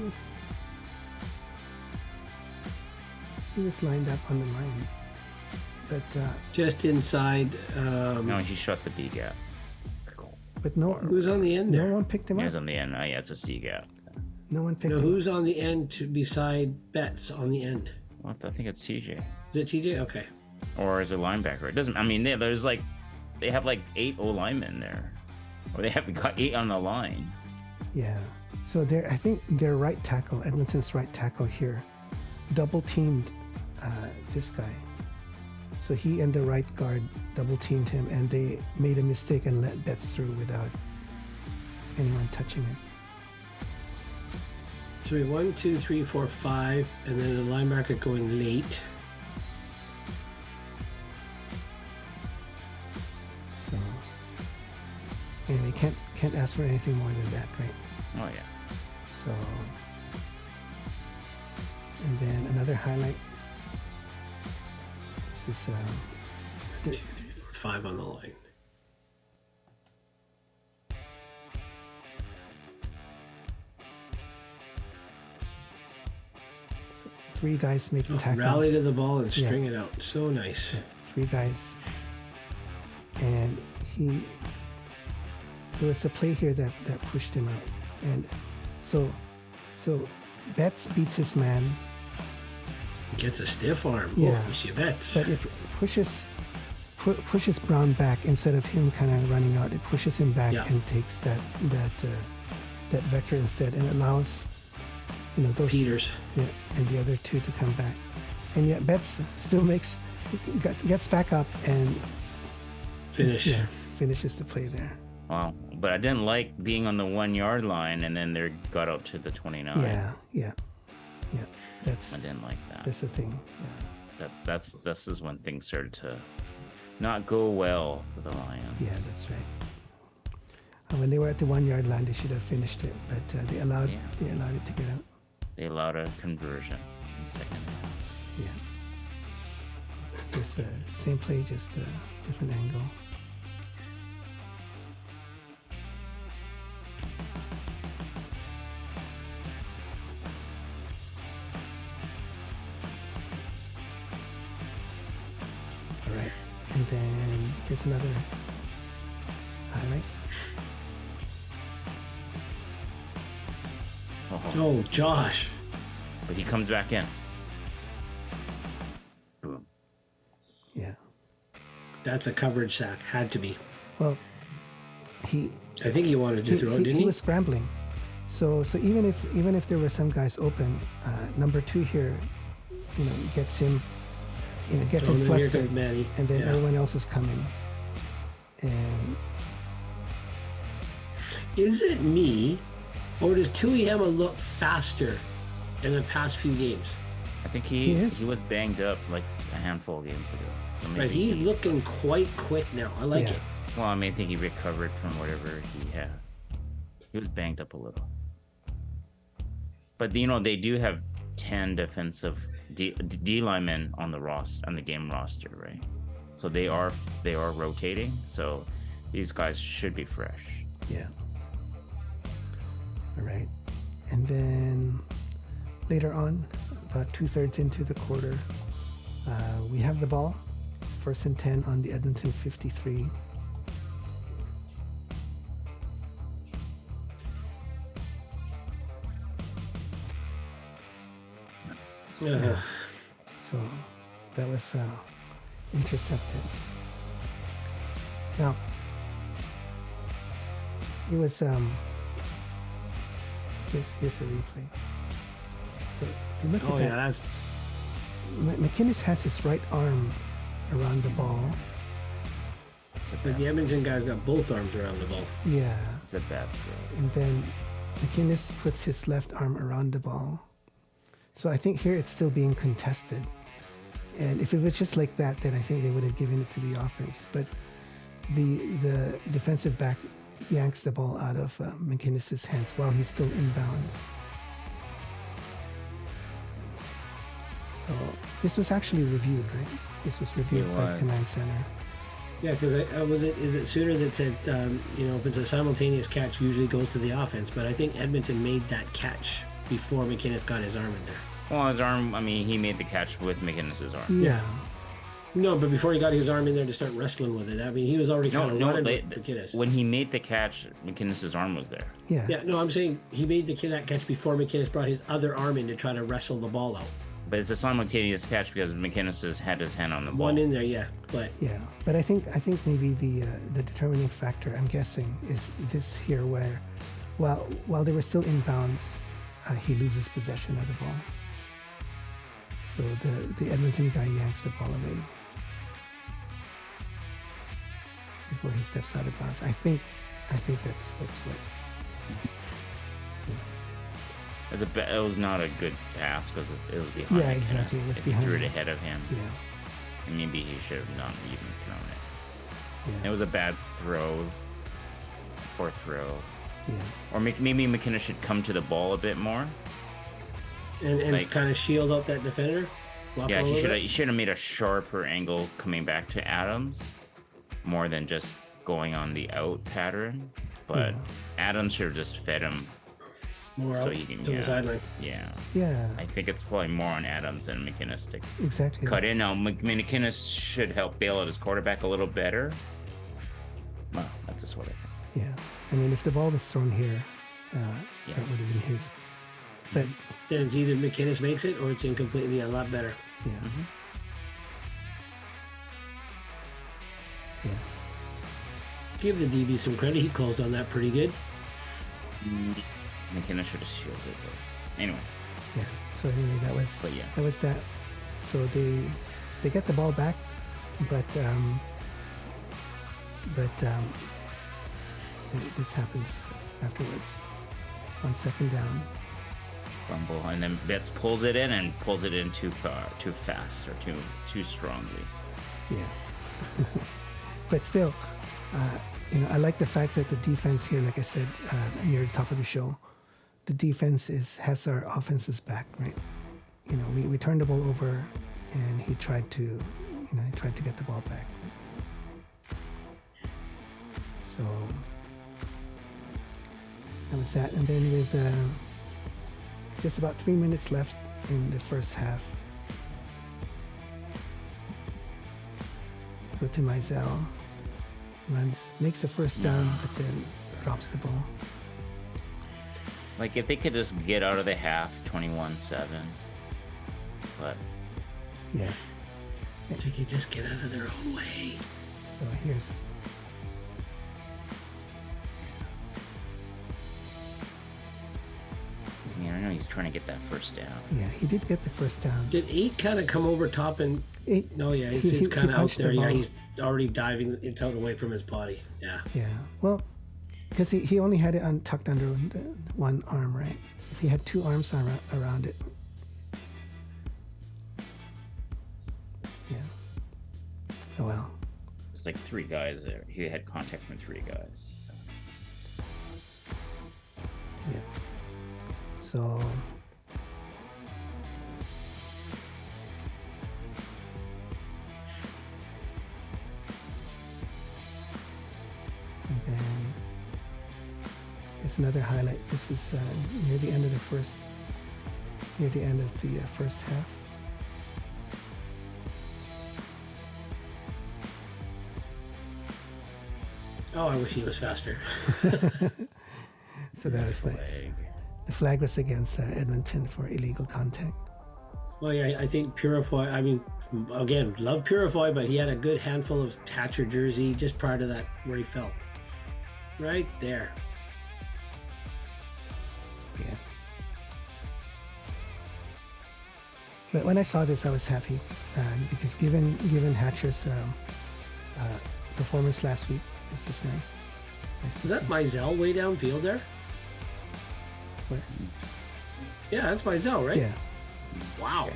was lined up on the line, but Just inside. No, he shot the B gap. but no. Who's on the end there? No one picked him He up. was on the end. Oh, yeah, it's a C gap. No one picked No, him who's on the end beside Betts on the end? Well, I think it's TJ. Is it TJ? Okay. Or is it linebacker? It doesn't. I mean, they have like 8 O linemen there, or they have got 8 on the line. Yeah. So I think their right tackle, Edmonton's right tackle here, double teamed this guy. So he and the right guard double teamed him, and they made a mistake and let Betts through without anyone touching him. So we have 1, 2, 3, 4, 5, and then the linebacker going late. So, and they can't ask for anything more than that, right? Oh yeah. So, and then another highlight. This is 5 on the line. Three guys make the tackle. Rally to the ball and string it out. So nice. Three guys. And there was a play here that pushed him out. And so Betts beats his man. Gets a stiff arm. Yeah. Oh, Monsieur Betts. But it pushes Brown back instead of him kind of running out. It pushes him back and takes that vector instead, and allows those Peters. Yeah, and the other two to come back. And yet Betts still gets back up and finishes the play there. Wow. But I didn't like being on the 1 yard line and then they got out to the 29. Yeah. I didn't like that. That's the thing. Yeah. This is when things started to not go well for the Lions. Yeah, that's right. When they were at the 1 yard line, they should have finished it, but they allowed it to get out. They allowed a conversion in the second half. Yeah. It's the same play, just a different angle. All right, and then here's another highlight. Oh, Josh. But he comes back in. Boom. Yeah. That's a coverage sack. Had to be. Well, I think he wanted to throw, didn't he? He was scrambling. So even if there were some guys open, number 2 here, gets him, gets him flustered, and then everyone else is coming. And is it me, or does Tuiyama look faster in the past few games? I think he was banged up like a handful of games ago. So maybe but he's looking quite quick now. I like it. Well, I mean, I think he recovered from whatever he had. He was banged up a little. But they do have 10 defensive D linemen on the game roster, right? So they are rotating. So these guys should be fresh. Yeah. All right. And then later on, about 2/3 into the quarter, we have the ball. It's 1st and 10 on the Edmonton 53. Yeah. So that was intercepted. Now, it was here's a replay. So if you look at that, that's... McInnes has his right arm around the ball. But the Edmonton guy's got both arms around the ball. Yeah. It's a bad throw. And then McInnes puts his left arm around the ball. So I think here it's still being contested. And if it was just like that, then I think they would have given it to the offense. But the defensive back yanks the ball out of McInnes' hands while he's still inbounds. So this was actually reviewed, right? This was reviewed at Command Center. Yeah, because is it Sooner that said, if it's a simultaneous catch, usually goes to the offense. But I think Edmonton made that catch before McInnes got his arm in there. Well, his arm, he made the catch with McInnes' arm. Yeah. No, but before he got his arm in there to start wrestling with it, he was already kind of running with McInnes. When he made the catch, McInnes' arm was there. Yeah. Yeah, no, I'm saying he made that catch before McInnes brought his other arm in to try to wrestle the ball out. But it's a simultaneous catch because McInnes had his hand on the ball. One in there, yeah. But I think maybe the determining factor, I'm guessing, is this here where, while they were still inbounds, he loses possession of the ball. So the Edmonton guy yanks the ball away before he steps out of bounds. I think that's what. It was not a good pass because it was behind. Yeah, exactly. It was behind. He threw it ahead of him. Yeah. And maybe he should have not even thrown it. Yeah. It was a bad throw. Poor throw. Yeah. Or maybe McInnes should come to the ball a bit more. And kind of shield out that defender. Yeah, he should have made a sharper angle coming back to Adams. more than just going on the out pattern. But Adams should have just fed him More so out he can to the sideline. Yeah. Yeah, I think it's probably more on Adams than McInnes to exactly. cut in. Now, McInnes should help bail out his quarterback a little better. Well, that's just what I think. Yeah, I mean, if the ball was thrown here, that would have been his. But Then it's either McInnes makes it or it's incompletely a lot better. yeah, yeah, Give the DB some credit. He closed on that pretty good. McInnes should have shielded it. Anyways, yeah. So anyway, that was But yeah. that was that. So they get the ball back, but this happens afterwards on second down. fumble, and then Betts pulls it in and pulls it in too far, too fast, or too strongly. Yeah. But still, I like the fact that the defense here, like I said near the top of the show, the defense has our offenses back, right? We turned the ball over, and he tried to get the ball back. So that was that, and then with just about 3 minutes left in the first half, go to Mizell, makes the first down, but then drops the ball. Like, if they could just get out of the half 21-7, but Yeah. If they could just get out of their own way. So here's. I mean, I know he's trying to get that first down. Yeah, he did get the first down. Did 8 kind of come over top and... Eight- No, yeah, he- he's he kind of out punched the there. Yeah, ball. he's already diving. It's out away from his body. Yeah. Yeah. Well, because he only had it tucked under one arm, right? If he had two arms around it. Yeah. Oh well. It's like 3 guys there. He had contact from 3 guys. So. Yeah. So. And then there's another highlight. This is near the end of the first half. Oh, I wish he was faster. So that is nice. Flag. The flag was against Edmonton for illegal contact. Well, yeah, I think Purifoy, I mean, again, love Purifoy, but he had a good handful of Hatcher jersey just prior to that where he fell. Right there. Yeah. But when I saw this, I was happy because given Hatcher's performance last week, this was nice. Nice to Is that see. Mizell way downfield there? Where? Yeah, that's Mizell, right? Yeah. Wow.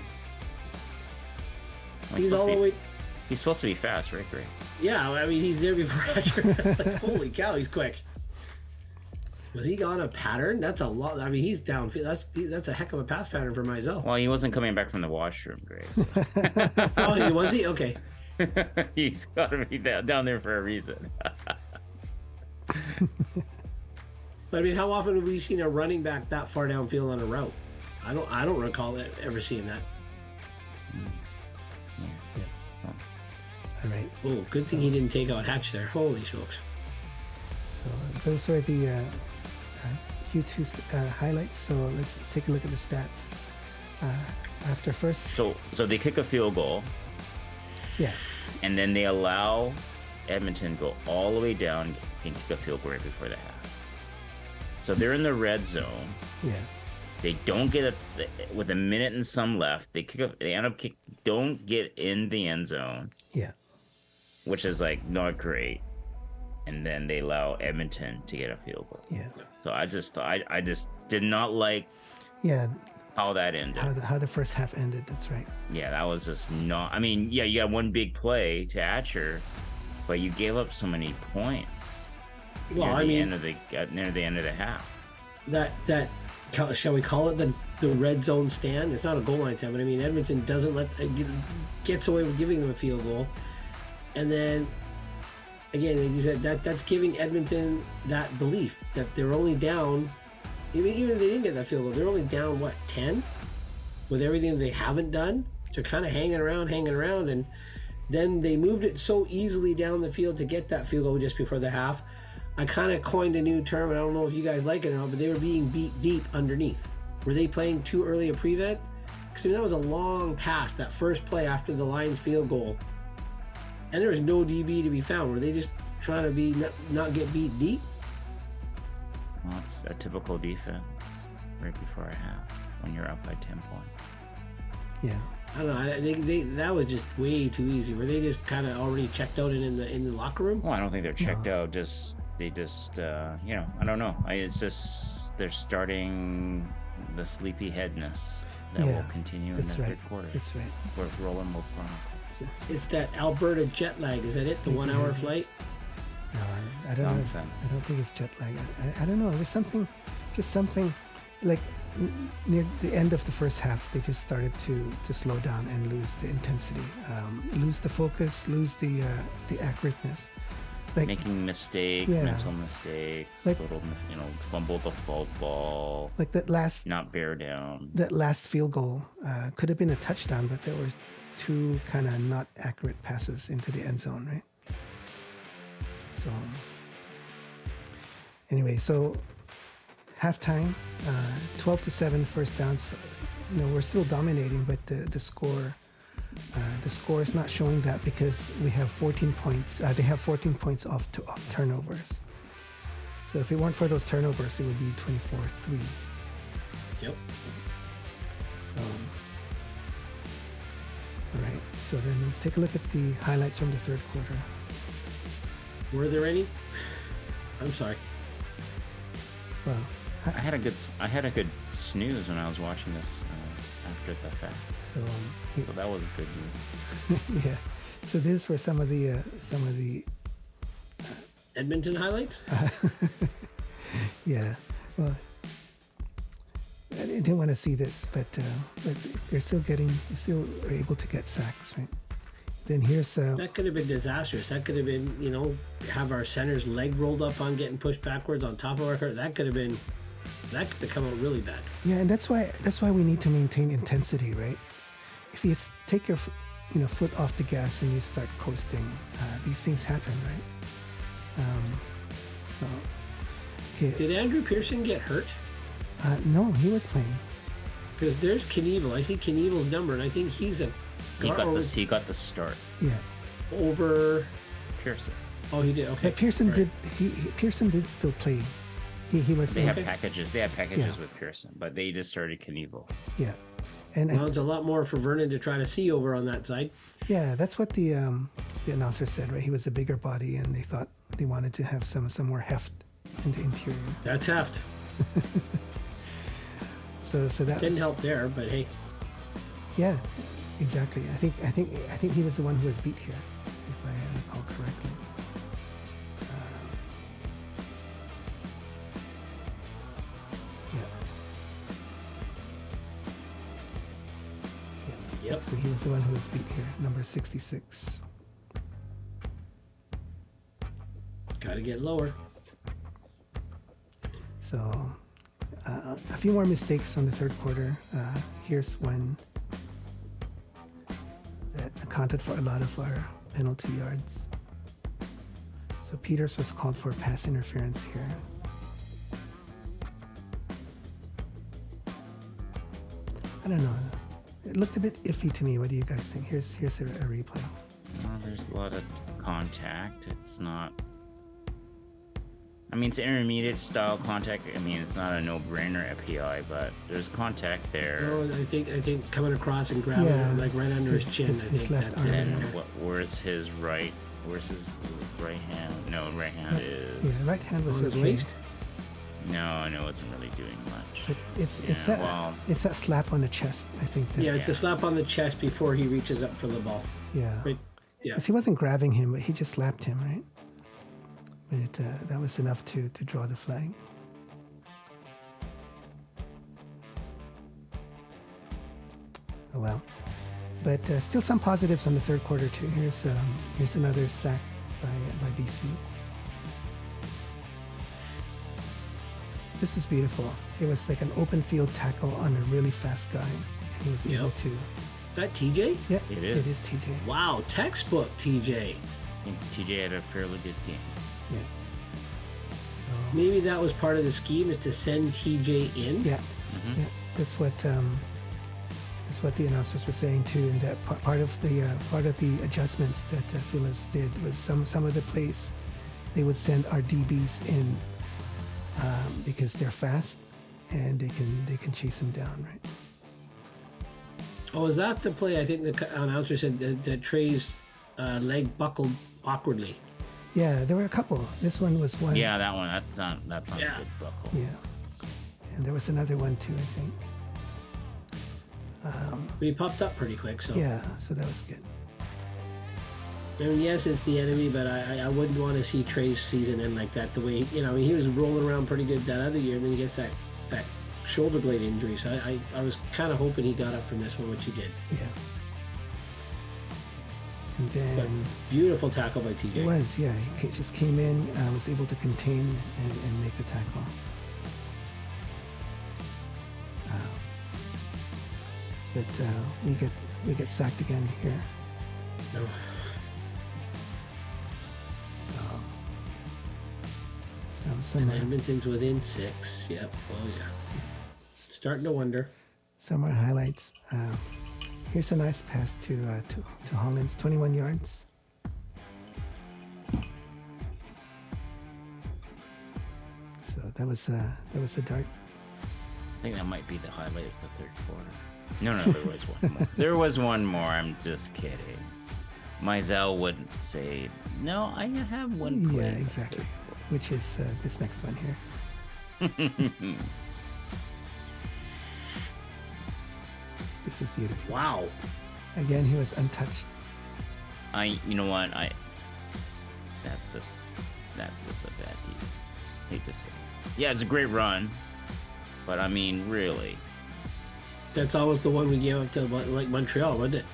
Well, He's all the way... He's supposed to be fast, right, Greg? Yeah, I mean, he's there before Hatcher. Like, holy cow, he's quick. Was he on a pattern? That's a lot. I mean, he's downfield. That's a heck of a pass pattern for Mizell. Well, he wasn't coming back from the washroom, Greg. So. Oh, was he? Okay. He's got to be down there for a reason. But I mean, how often have we seen a running back that far downfield on a route? I don't recall ever seeing that. All right. Oh, good thing he didn't take out Hatch there. Holy smokes. So those were the Q2 highlights. So let's take a look at the stats. After first, So they kick a field goal, yeah, and then they allow Edmonton to go all the way down and kick a field goal right before the half. So they're in the red zone. yeah, They don't get with a minute and some left. They end up don't get in the end zone, yeah, which is like not great. And then they allow Edmonton to get a field goal. yeah, So I just thought I just did not like yeah. how that ended. How the first half ended. That's right. Yeah, that was just not. I mean, yeah, you got one big play to Atcher, but you gave up so many points. Well, I mean, near the end of the half. that shall we call it the red zone stand? It's not a goal line stand, but I mean, Edmonton doesn't gets away with giving them a field goal, and then again, like you said, that's giving Edmonton that belief that they're only down. Even if they didn't get that field goal, they're only down what 10 with everything they haven't done. They're kind of hanging around, and then they moved it so easily down the field to get that field goal just before the half. I kind of coined a new term, and I don't know if you guys like it or not, but they were being beat deep underneath. Were they playing too early a prevent? Because that was a long pass, that first play after the Lions field goal. And there was no DB to be found. Were they just trying to be not get beat deep? Well, it's a typical defense right before a half when you're up by 10 points. Yeah. I don't know. I think that was just way too easy. Were they just kind of already checked out and in the locker room? Well, I don't think they're checked out. They just I don't know. It's just they're starting the sleepyheadness that will continue in the third quarter. That's right. Where Roland will chronicle. It's that Alberta jet lag. Is that it? The 1 hour flight? No, I don't know. I don't think it's jet lag. I don't know. It was something like near the end of the first half, they just started to slow down and lose the intensity, lose the focus, lose the accurateness. Like making mistakes, mental mistakes, like, fumble the football. Like that last, not bear down. That last field goal could have been a touchdown, but there were two kind of not accurate passes into the end zone, right? So anyway, so halftime, 12-7 first downs. We're still dominating, but the score is not showing that because we have 14 points. They have 14 points off turnovers. So if it weren't for those turnovers, it would be 24-3. Yep. So, all right. So then let's take a look at the highlights from the third quarter. Were there any? I'm sorry. Well, I had a good snooze when I was watching this after the fact. So that was good news. Yeah. So these were some of the Edmonton highlights. Yeah. Well, I didn't want to see this, but you're still able to get sacks, right? Then here's that could have been disastrous. That could have been, have our center's leg rolled up on getting pushed backwards on top of our car. That could have come out really bad. Yeah, and that's why we need to maintain intensity, right? If you take your foot off the gas and you start coasting, these things happen, right? So, okay. Did Andrew Pearson get hurt? No, he was playing. Because there's Knievel. I see Knievel's number, and I think he's a. He got the start. Yeah. Over Pearson. Oh, he did. Okay. But Pearson did. Pearson did still play. He was. They have packages. They have packages with Pearson, but they just started Knievel. Yeah. And it's a lot more for Vernon to try to see over on that side. Yeah, that's what the announcer said, right? He was a bigger body, and they thought they wanted to have some more heft in the interior. That's heft. So that didn't help there, but hey. Yeah, exactly. I think he was the one who was beat here, if I recall correctly. Yep. So he was the one who was beat here, number 66. Got to get lower. So a few more mistakes on the third quarter. Here's one that accounted for a lot of our penalty yards. So Peters was called for pass interference here. I don't know. It looked a bit iffy to me. What do you guys think? Here's a replay. Well, there's a lot of contact. It's not. I mean, it's intermediate style contact. I mean, it's not a no-brainer at PI, but there's contact there. Oh, I think coming across and grabbing him like right under his chin. His left arm. And where's his right? Where's his right hand? No, right hand is. Yeah, right hand was on his waist. No, it wasn't really doing much. But it's that slap on the chest, I think. It's the slap on the chest before he reaches up for the ball. Yeah. Right. Yeah. Because he wasn't grabbing him, but he just slapped him, right? But that was enough to draw the flag. Oh well. But still some positives on the third quarter too. Here's another sack by BC. This was beautiful. It was like an open field tackle on a really fast guy, and he was able to. Is that TJ? Yeah, It is. It is TJ. Wow, textbook TJ. I think TJ had a fairly good game. Yeah. So Maybe that was part of the scheme, is to send TJ in. yeah, yeah. That's what the announcers were saying too. And that part of the adjustments that Phillips did was some of the plays they would send our DBs in because they're fast and they can chase them down, right? Oh, is that the play? I think the announcer said that Trey's leg buckled awkwardly. Yeah, there were a couple. This one was one. Yeah, that one. That's not Yeah. a good buckle. Yeah. And there was another one too, I think. But he popped up pretty quick, so. Yeah, so that was good. I mean, yes, it's the enemy, but I wouldn't want to see Trey's season end like that. The way, you know, I mean, he was rolling around pretty good that other year, and then he gets that shoulder blade injury. So I was kind of hoping he got up from this one, which he did. Yeah. And But then beautiful tackle by it TJ. was, yeah, he just came in, was able to contain and make the tackle. But we get sacked again here. No. So some And are, Edmonton's within 6. Yep. Oh, yeah. Starting to wonder. some are highlights. Here's a nice pass to Holland's 21 yards. So that was a dart. I think that might be the highlight of the third quarter. No, there was one more. There was one more. I'm just kidding. Mizell wouldn't say, no, I have one play. Yeah, exactly. Which is this next one here. This is beautiful. Wow. Again, he was untouched. You know what? That's just a bad defense. Hate to say. Yeah, it's a great run, but I mean, really. That's always the one we gave up to like Montreal, wasn't it?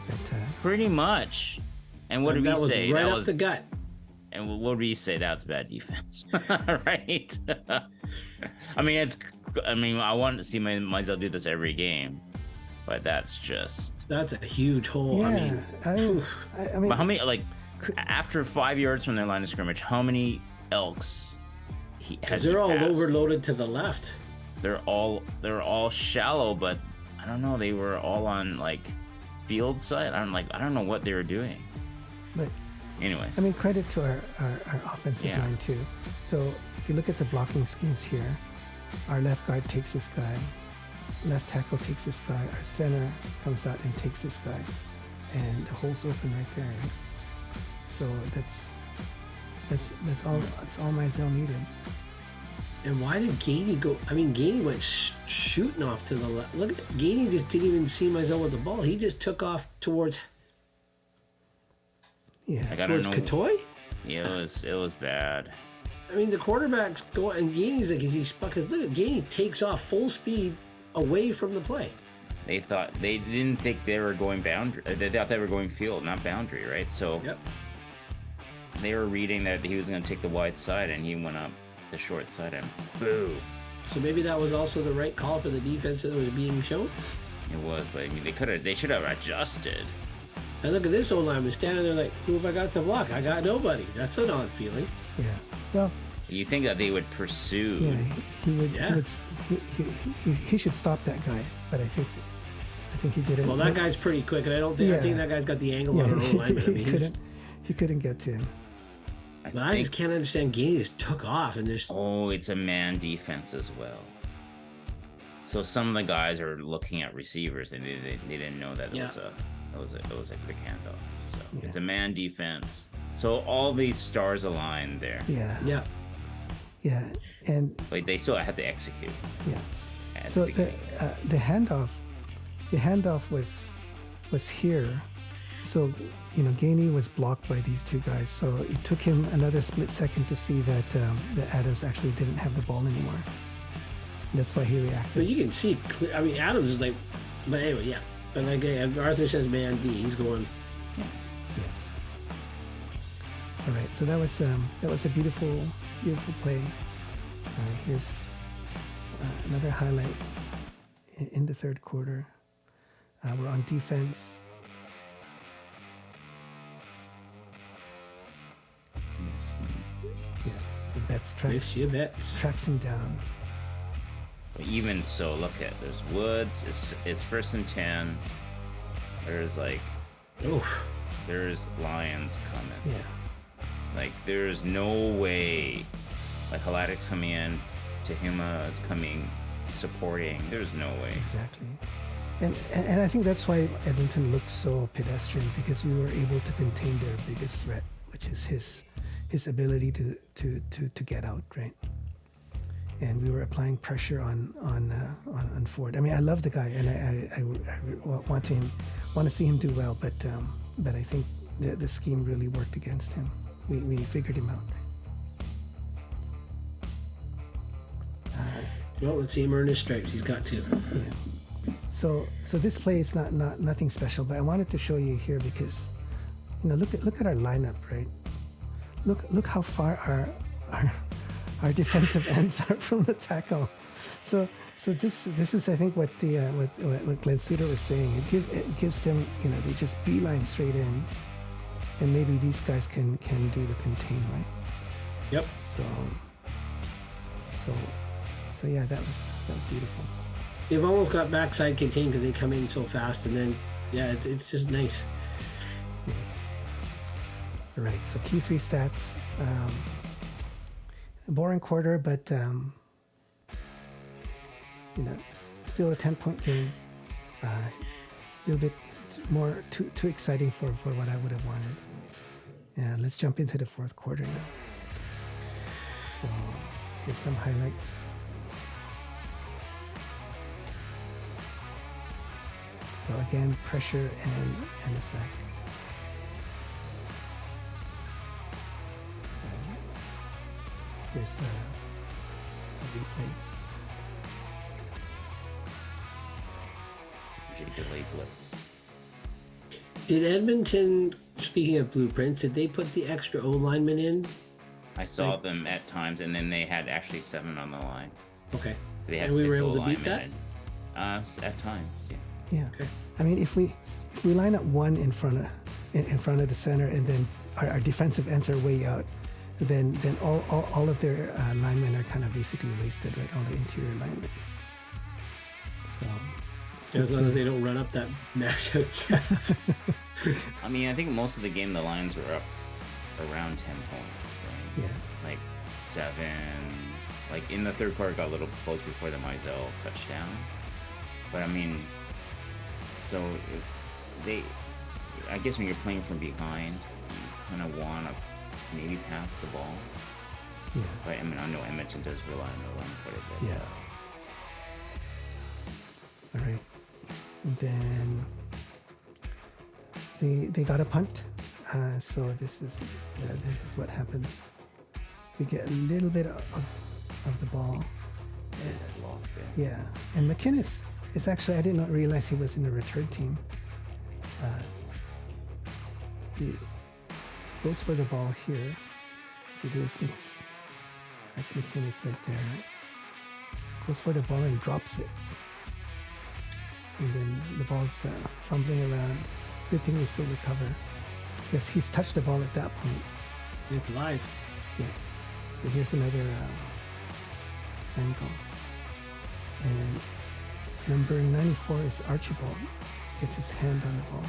But Pretty much. And what did that we was say? right That up was, the gut. and what did we say? That's bad defense, right? I mean, I want to see Mizell do this every game, but that's That's a huge hole. yeah, I mean, I mean, But how many, like, after 5 yards from their line of scrimmage, how many elks has because he they're all passed? overloaded to the left. They're all shallow, but I don't know. They were all on like field side. I don't know what they were doing. but Anyways, I mean, credit to our offensive Yeah. line too. So if you look at the blocking schemes here, our left guard takes this guy, left tackle takes this guy, our center comes out and takes this guy, and the hole's open right there. Right? So that's all Mizell needed. And why did Gainey go? I mean, Gainey went shooting off to the left. Look at Gainey, just didn't even see Mizell with the ball. He just took off towards Yeah. like, I don't know. Katoy. Yeah, it was bad. I mean, the quarterback's going, and Gainey's like, is he stuck? Because look at Gainey takes off full speed away from the play. They didn't think they were going boundary. They thought they were going field, not boundary, right? So Yep. they were reading that he was going to take the wide side, and he went up the short side, and boo. So maybe that was also the right call for the defense that was being shown. It was, but I mean, they should have adjusted. And look at this old lineman standing there like, who have I got to block? I got nobody. That's an odd feeling. Yeah. Well, You think that they would pursue? yeah, he would. Yeah. He should stop that guy, but I think he did it. Well, that guy's pretty quick, and I think that guy's got the angle on an old lineman. I mean, he couldn't get to him. but I just can't understand. Gainey just took off, and there's Oh, it's a man defense as well. So some of the guys are looking at receivers, and they didn't know that it was a quick handoff. So Yeah. it's a man defense. So all these stars aligned there. Yeah. Yeah, and But they still had to execute. yeah. at So the beginning. the handoff was here. So Gainey was blocked by these two guys. So it took him another split second to see that Adams actually didn't have the ball anymore. That's why he but reacted. you can see clear. I mean, Adams is like, but anyway, yeah. But like if Arthur says man D, he's going. All right, so that was a beautiful play. Here's another highlight in the third quarter. We're on defense. Yeah, so Betts tracks him down. But even so, look at there's Woods. It's 1st and 10. There's like, there's Lions coming. Yeah. Like there's no way. Like Haladic's coming in, Tahima is coming, supporting. There's no way. Exactly. And I think that's why Edmonton looked so pedestrian, because we were able to contain their biggest threat, which is his ability to get out, right? And we were applying pressure on Ford. I mean, I love the guy, and I want to see him do well, but I think the scheme really worked against him. We figured him out. Well, let's see him earn his stripes. He's got to. Yeah. So this play is not nothing special, but I wanted to show you here because, look at our lineup, right? Look how far our defensive ends are from the tackle. So this is, I think, what Glenn Suter was saying. It gives them, they just beeline straight in, and maybe these guys can do the contain, right? Yep. So yeah, that was beautiful. They've almost got backside contained because they come in so fast, and then it's just nice. Yeah. All right, so Q3 stats. Boring quarter, but still a 10-point game. A little bit more too exciting for what I would have wanted. And let's jump into the fourth quarter now. So here's some highlights. So again, pressure and a sack. So here's a replay. Delayed blitz. Did Edmonton, speaking of blueprints, did they put the extra O lineman in? I saw them at times, and then they had actually 7 on the line. Okay. They had and we 6 were able to O-linemen beat that? at times, yeah. Yeah. Okay. I mean, if we line up one in front of the center, and then our defensive ends are way out, then all of their linemen are kind of basically wasted, right? All the interior linemen. So As long as they don't run up that massive gap. I mean, I think most of the game the Lions were up around 10 points, right? Yeah. Like 7. Like in the third quarter, got a little close before the Mizell touchdown. But I mean, so I guess when you're playing from behind, you kind of want to maybe pass the ball. Yeah. But I mean, I know Edmonton does rely on the run quite a bit. Yeah. All right. And then they got a punt. So this is what happens. We get a little bit of the ball. Yeah. And McInnes is actually, I did not realize he was in the return team. He goes for the ball here. So that's McInnes right there. Goes for the ball and drops it. And then the ball's fumbling around. Good thing we still recover. Because he's touched the ball at that point. It's live. Yeah. So here's another angle. And number 94 is Archibald. Gets his hand on the ball.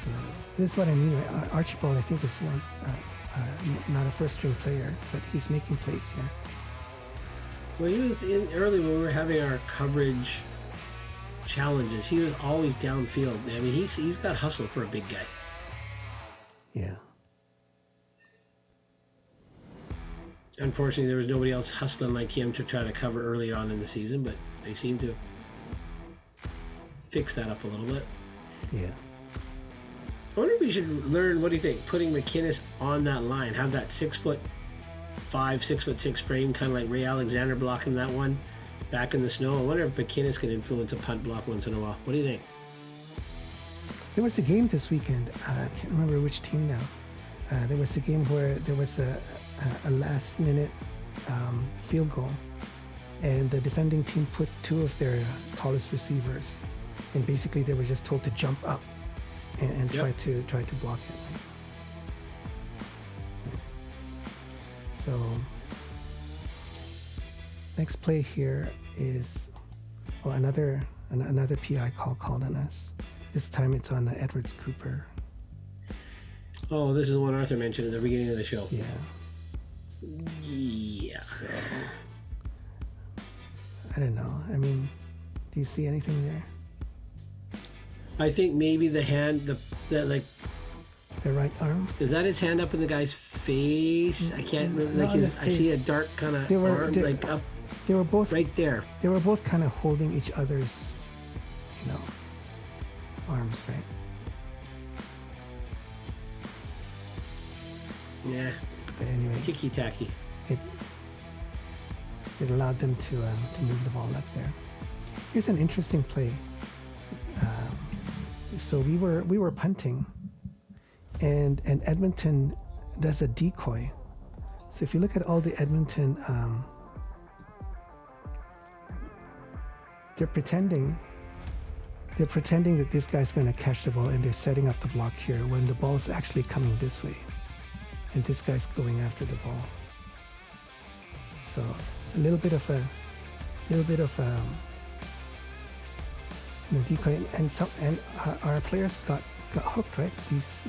So this is what I mean. Right? Archibald, I think, is one not a first-string player, but he's making plays here. Well, he was in early when we were having our coverage challenges. He was always downfield. I mean, he's got hustle for a big guy. Yeah. Unfortunately, there was nobody else hustling like him to try to cover early on in the season, but they seem to fix that up a little bit. Yeah. I wonder if we should learn, what do you think, putting McInnes on that line, have that 6'5", 6'6" frame, kind of like Ray Alexander blocking that one back in the snow. I wonder if McInnes can influence a punt block once in a while. What do you think? There was a game this weekend. I can't remember which team now. There was a game where there was a last-minute field goal, and the defending team put two of their tallest receivers, and basically they were just told to jump up and try to block it. So next play here is another PI call called on us. This time it's on Edwards Cooper. Oh, this is the one Arthur mentioned at the beginning of the show. Yeah. Yeah. So, I don't know. I mean, do you see anything there? I think maybe the hand, the The right arm? is that his hand up in the guy's face? I can't really, Not in the I see a face. dark kind of They were- arm, they- like up They were both right there. They were both kind of holding each other's, arms, right? Yeah. But anyway, Ticky tacky. it allowed them to move the ball up there. Here's an interesting play. So we were punting, and Edmonton does a decoy. So if you look at all the Edmonton, they're pretending that this guy's going to catch the ball, and they're setting up the block here when the ball's actually coming this way, and this guy's going after the ball. So it's a little bit of decoy, and our players got hooked, right? These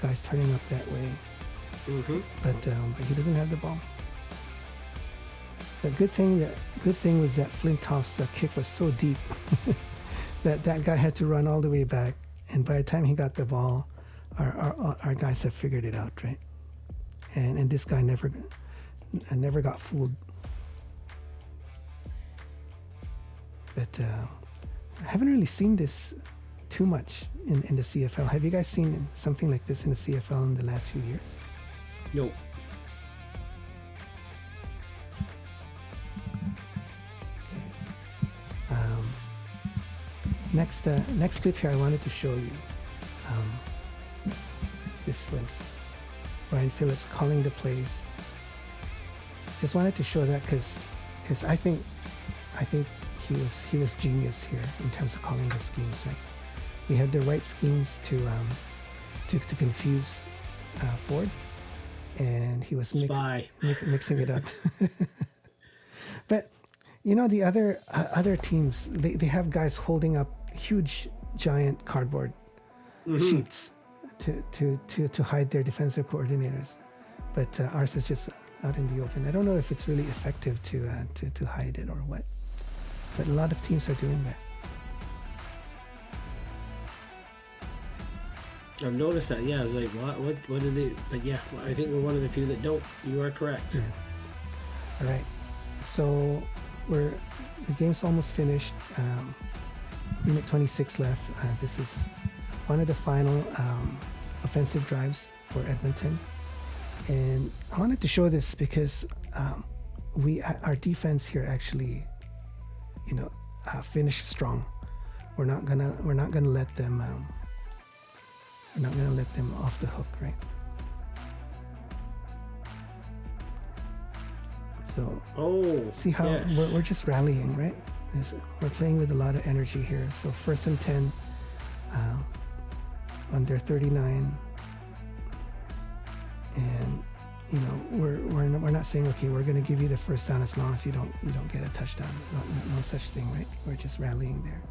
guy's turning up that way, but he doesn't have the ball. The good thing was that Flintoff's kick was so deep that guy had to run all the way back, and by the time he got the ball, our guys have figured it out, right? And this guy never got fooled. But I haven't really seen this too much in the CFL. Have you guys seen something like this in the CFL in the last few years? No. Next clip here I wanted to show you. This was Ryan Phillips calling the plays. Just wanted to show that because I think he was genius here in terms of calling the schemes. Right, we had the right schemes to confuse Ford, and he was mixing it up. But the other teams, they have guys holding up huge giant cardboard sheets to hide their defensive coordinators, but ours is just out in the open. I don't know if it's really effective to hide it or what, but a lot of teams are doing that. I've noticed that. Yeah, I was like, what do they? But yeah, I think we're one of the few that don't. You are correct. Yeah. All right. So the game's almost finished. Minute 26 left. This is one of the final offensive drives for Edmonton, and I wanted to show this because our defense here actually, finished strong. We're not gonna let them. We're not gonna let them off the hook, right? So see how we're just rallying, right? We're playing with a lot of energy here. So 1st and 10 on their 39, and we're not saying, okay, we're going to give you the first down as long as you don't get a touchdown. No such thing, right? We're just rallying there.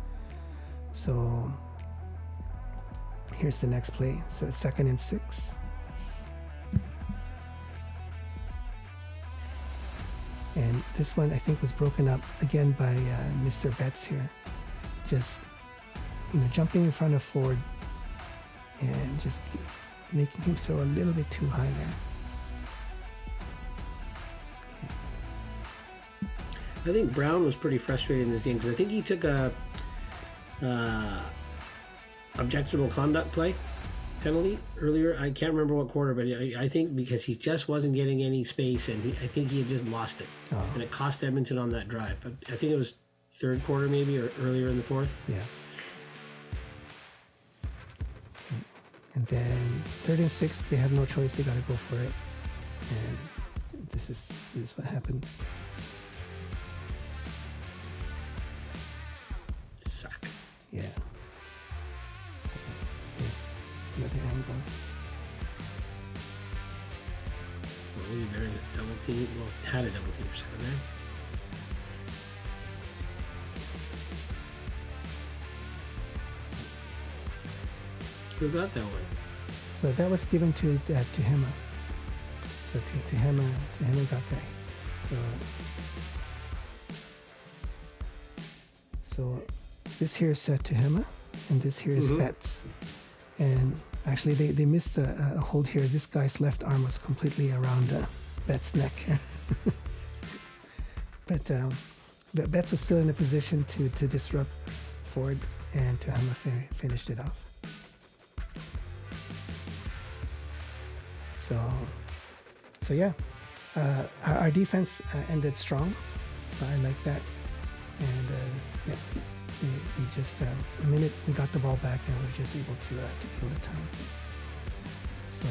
So here's the next play. So it's 2nd and 6. And this one, I think, was broken up again by Mr. Betts here. Just, jumping in front of Ford and just making him throw a little bit too high there. I think Brown was pretty frustrated in this game because I think he took a objectionable conduct play penalty earlier. I can't remember what quarter, but I think because he just wasn't getting any space, and I think he had just lost it, and it cost Edmonton on that drive. I think it was 3rd quarter maybe, or earlier in the 4th. Yeah. And then 3rd and 6, they have no choice. They got to go for it. And this is what happens. Suck. Yeah. So here's another angle. Well, there's a double team. Well, had a double team for Saturday. Who got that one? So that was given to Hema. So to Hema got that. So this here is to Hema, and this here is Betts. And actually, they missed a hold here. This guy's left arm was completely around Betts' neck. But Betts was still in a position to disrupt Ford, and to Hema finished it off. So yeah, our defense ended strong, so I like that. And yeah, we just the minute we got the ball back, and we were just able to kill the time. So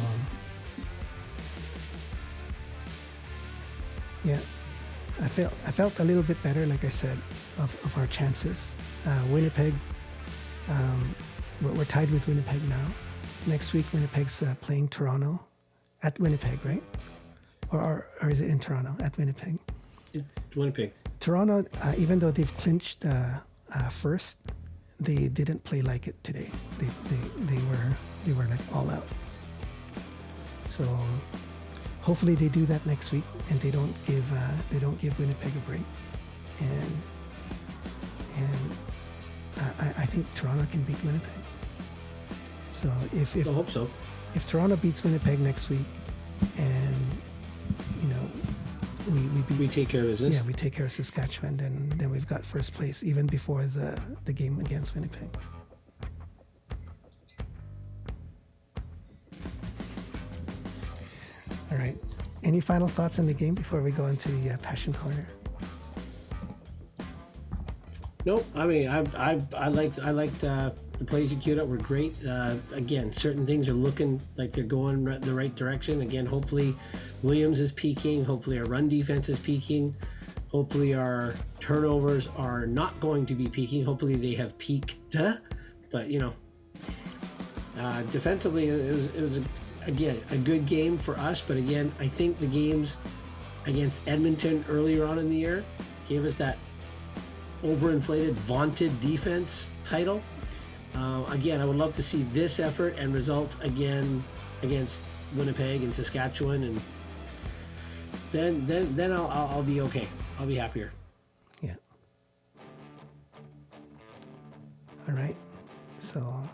yeah, I felt a little bit better, like I said, of our chances. Winnipeg, we're tied with Winnipeg now. Next week, Winnipeg's playing Toronto. At Winnipeg, right? Or is it in Toronto? At Winnipeg. It's Winnipeg. Toronto, even though they've clinched first, they didn't play like it today. They were like all out. So hopefully they do that next week, and they don't give Winnipeg a break. And I think Toronto can beat Winnipeg. So if I hope so. If Toronto beats Winnipeg next week, and we take care of business. Yeah, we take care of Saskatchewan, then we've got first place even before the game against Winnipeg. All right. Any final thoughts on the game before we go into the Passion Corner? Nope. I mean, I liked the plays you queued up were great. Again, certain things are looking like they're going the right direction. Again, hopefully Williams is peaking. Hopefully our run defense is peaking. Hopefully our turnovers are not going to be peaking. Hopefully they have peaked. But defensively, it was again a good game for us. But again, I think the games against Edmonton earlier on in the year gave us that overinflated, vaunted defense title. Again, I would love to see this effort and result again against Winnipeg and Saskatchewan, and then I'll be okay. I'll be happier. Yeah. All right. So,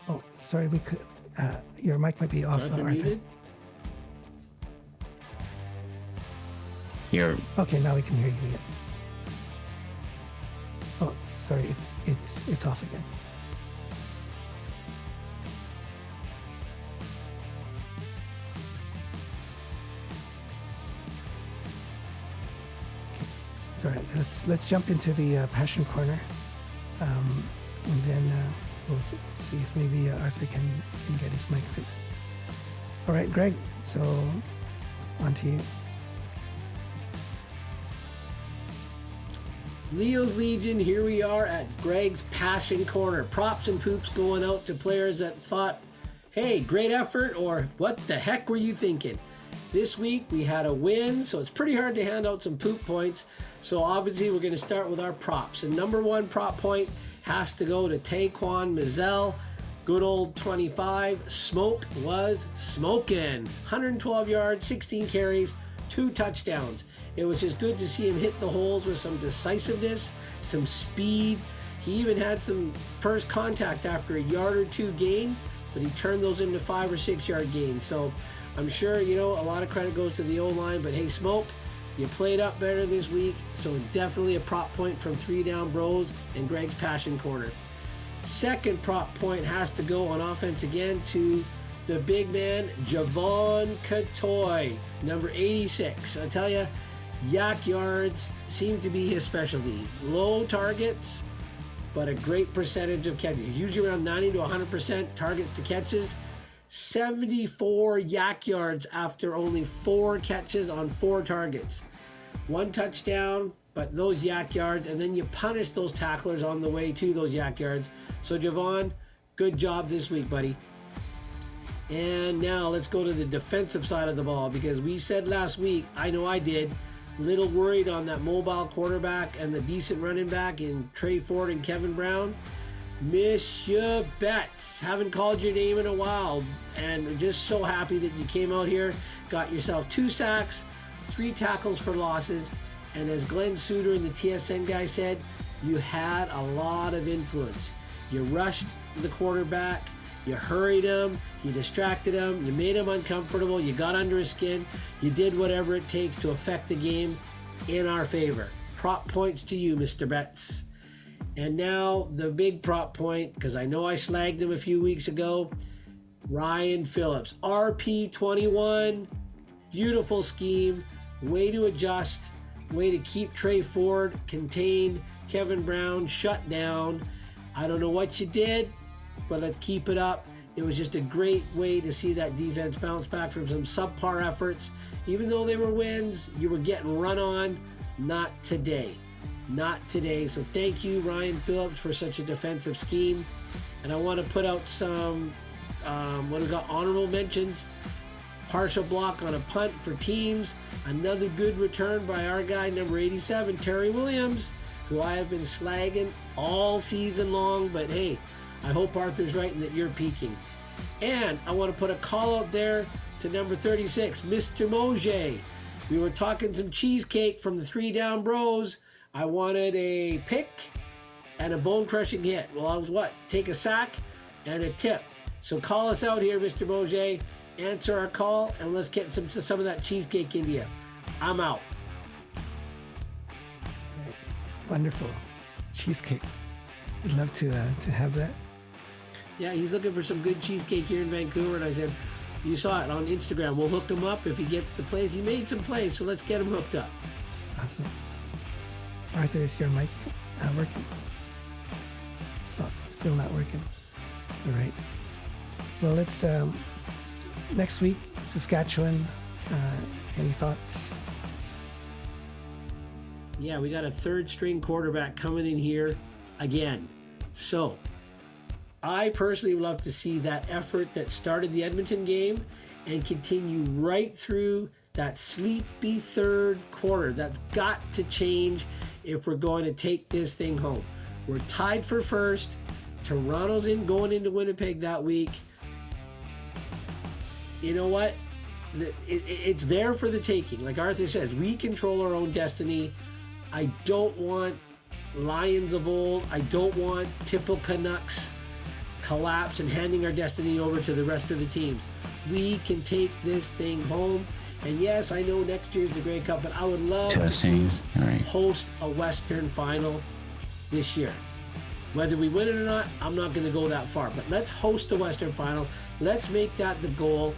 oh, sorry, we could. Your mic might be off, Arthur. Muted? You're Okay, now we can hear you. Yeah. Oh, sorry, it's off again. Okay. It's all right. Let's jump into the Passion Corner, and then we'll see if maybe Arthur can get his mic fixed. All right, Greg. So on to you. Leo's Legion, here we are at Greg's Passion Corner. Props and poops going out to players that thought, hey, great effort, or what the heck were you thinking? This week we had a win, so it's pretty hard to hand out some poop points. So obviously we're going to start with our props. And number one prop point has to go to Taquan Mizell. Good old 25. Smoke was smoking. 112 yards, 16 carries, 2 touchdowns. It was just good to see him hit the holes with some decisiveness, some speed. He even had some first contact after a yard or two gain, but he turned those into 5 or 6 yard gains. So I'm sure, a lot of credit goes to the O-line, but hey, Smoke, you played up better this week. So definitely a prop point from 3 Down Bros and Greg's Passion Corner. Second prop point has to go on offense again to the big man, Javon Katoy, number 86. I tell you, yak yards seem to be his specialty. Low targets, but a great percentage of catches. Usually around 90 to 100% targets to catches. 74 yak yards after only 4 catches on 4 targets. 1 touchdown, but those yak yards, and then you punish those tacklers on the way to those yak yards. So Javon, good job this week, buddy. And now let's go to the defensive side of the ball, because we said last week, I know I did, little worried on that mobile quarterback and the decent running back in Trey Ford and Kevin Brown. Monsieur Betts, haven't called your name in a while, and just so happy that you came out here, got yourself 2 sacks, 3 tackles for losses, and as Glenn Suter and the TSN guy said, you had a lot of influence. You rushed the quarterback, you hurried him, you distracted him, you made him uncomfortable, you got under his skin, you did whatever it takes to affect the game in our favor. Prop points to you, Mr. Betts. And now the big prop point, because I know I slagged him a few weeks ago, Ryan Phillips. RP21, beautiful scheme, way to adjust, way to keep Trey Ford contained, Kevin Brown shut down. I don't know what you did, but let's keep it up. It was just a great way to see that defense bounce back from some subpar efforts. Even though they were wins, you were getting run on. Not today. Not today. So thank you, Ryan Phillips, for such a defensive scheme. And I want to put out some, what we got, honorable mentions. Partial block on a punt for teams. Another good return by our guy, number 87, Terry Williams, who I have been slagging all season long. But hey, I hope Arthur's right and that you're peaking. And I want to put a call out there to number 36, Mr. Mojay. We were talking some cheesecake from the 3 Down Bros. I wanted a pick and a bone-crushing hit. Well, I was what? Take a sack and a tip. So call us out here, Mr. Mojay. Answer our call, and let's get some of that cheesecake into you. I'm out. Wonderful. Cheesecake. We'd love to have that. Yeah, he's looking for some good cheesecake here in Vancouver, and I said, you saw it on Instagram. We'll hook him up if he gets the plays. He made some plays, so let's get him hooked up. Awesome. Arthur, is your mic working? Oh, still not working. All right. Well, let's, next week, Saskatchewan. Any thoughts? Yeah, we got a 3rd string quarterback coming in here again. So, I personally would love to see that effort that started the Edmonton game and continue right through that sleepy 3rd quarter. That's got to change if we're going to take this thing home. We're tied for 1st. Toronto's going into Winnipeg that week. You know what? It's there for the taking. Like Arthur says, we control our own destiny. I don't want Lions of old. I don't want typical Canucks collapse and handing our destiny over to the rest of the teams. We can take this thing home. And yes, I know next year's the Grey Cup, but I would love to see us host a Western final this year. Whether we win it or not, I'm not going to go that far. But let's host a Western final. Let's make that the goal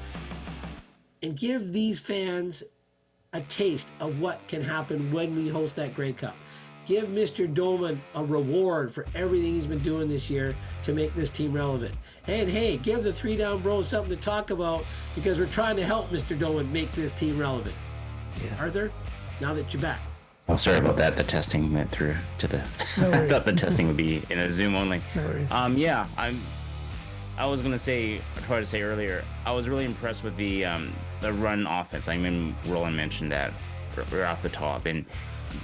and give these fans a taste of what can happen when we host that Grey Cup. Give Mr. Doman a reward for everything he's been doing this year to make this team relevant. And hey, give the 3 Down Bros something to talk about, because we're trying to help Mr. Doman make this team relevant. Yeah. Arthur, now that you're back. Oh, sorry about that. The testing went through to the... No I thought the testing would be in a Zoom only. No worries. Yeah, I was gonna try to say earlier, I was really impressed with the run offense. I mean, Roland mentioned that right off the top, and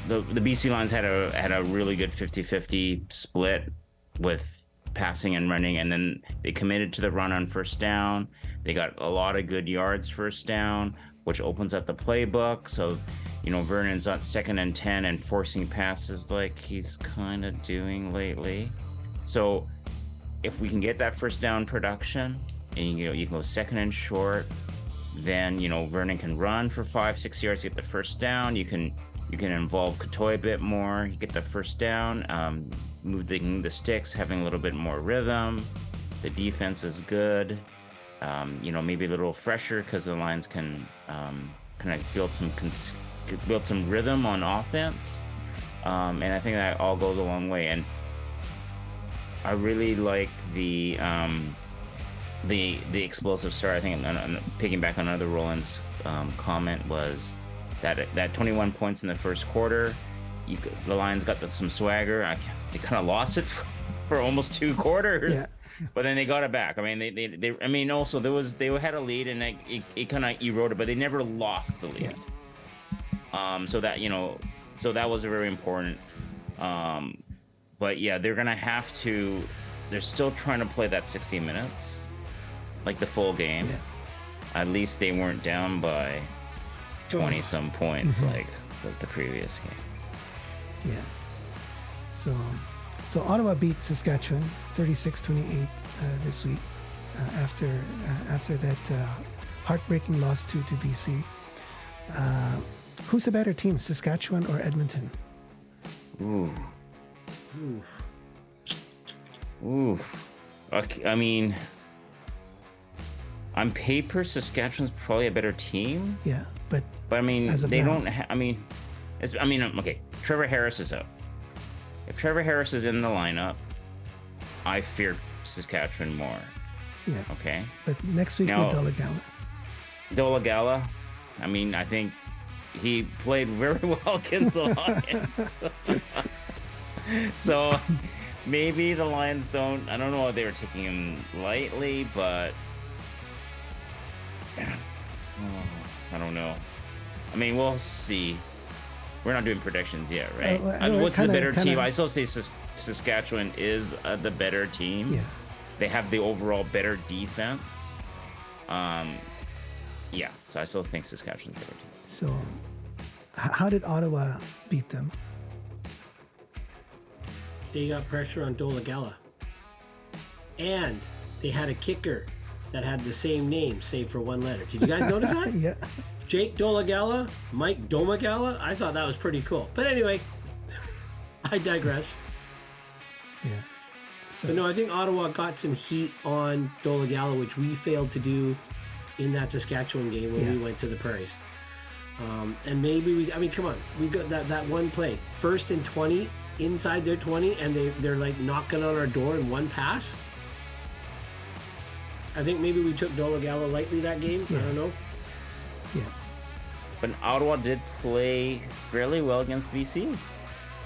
the BC Lions had a really good 50-50 split with passing and running, and then they committed to the run on 1st down. They got a lot of good yards 1st down, which opens up the playbook. So, you know, Vernon's on 2nd and 10 and forcing passes like he's kind of doing lately. So if we can get that 1st down production, and you can go 2nd and short, then, you know, Vernon can run for 5-6 yards, get the 1st down. You can involve Katoy a bit more. You get the 1st down, moving the sticks, having a little bit more rhythm. The defense is good. You know, maybe a little fresher because the Lions can kind of build some rhythm on offense. And I think that all goes a long way. And I really liked the explosive start. I think picking back on another Roland's comment was that 21 points in the first quarter. The Lions got some swagger. They kind of lost it for almost 2 quarters. Yeah. But then they got it back. I mean, they I mean, also they had a lead and it kind of eroded, but they never lost the lead. Yeah. So that so that was very important. But yeah, they're gonna have to. They're still trying to play that 60 minutes, like the full game. Yeah. At least they weren't down by 20 some points like the previous game. Yeah. So Ottawa beat Saskatchewan 36-28 this week after that heartbreaking loss to BC. Who's a better team, Saskatchewan or Edmonton? Ooh. Okay, I mean, on paper, Saskatchewan's probably a better team. Yeah, but I mean, they now, don't. Okay. Trevor Harris is out. If Trevor Harris is in the lineup, I fear Saskatchewan more. Yeah. Okay. But next week with Dolagala, I mean, I think he played very well against the Lions. So maybe the Lions don't. I don't know if they were taking him lightly, but I don't know. I mean, we'll see. We're not doing predictions yet, right? What's the better team? I still say Saskatchewan is the better team. Yeah. They have the overall better defense. Yeah, so I still think Saskatchewan's better team. So, how did Ottawa beat them? They got pressure on Dolagala. And they had a kicker that had the same name, save for one letter. Did you guys notice that? Yeah. Jake Dolagala, Mike Domagala. I thought that was pretty cool. But anyway, I digress. Yeah. So, But no, I think Ottawa got some heat on Dolagala, which we failed to do in that Saskatchewan game when we went to the Prairies. And maybe come on, we got that one play, 1st and 20 inside their 20, and they're like knocking on our door in one pass. I think maybe we took Dolagala lightly that game. I don't know. Yeah. But Ottawa did play fairly well against BC.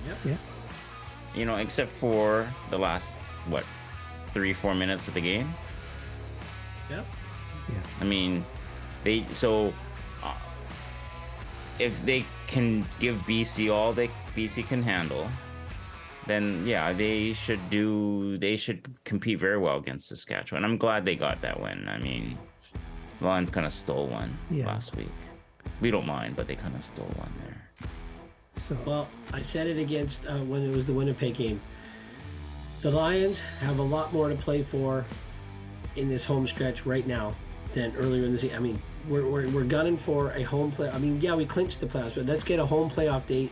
Yep. Yeah. You know, except for the last 3-4 minutes of the game. Yep. Yeah. I mean, if they can give BC all BC can handle, then yeah, they should compete very well against Saskatchewan. I'm glad they got that win. I mean, the Lions kind of stole one last week. We don't mind, but they kind of stole one there. So Well, I said it against when it was the Winnipeg game. The Lions have a lot more to play for in this home stretch right now than earlier in the season. I mean, we're gunning for a home play. I mean, yeah, we clinched the playoffs, but let's get a home playoff date,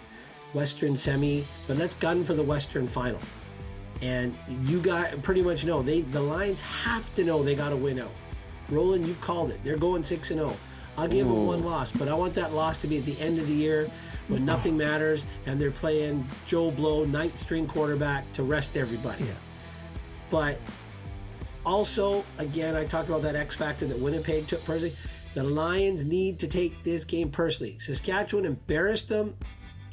Western semi, but let's gun for the Western final. And you guys pretty much know the Lions have to know they got to win out. Roland, you've called it. They're going 6-0. I'll give them one loss, but I want that loss to be at the end of the year when nothing matters and they're playing Joe Blow, 9th string quarterback to rest everybody. yeah. But also, again, I talked about that X factor that Winnipeg took personally. The Lions need to take this game personally. Saskatchewan embarrassed them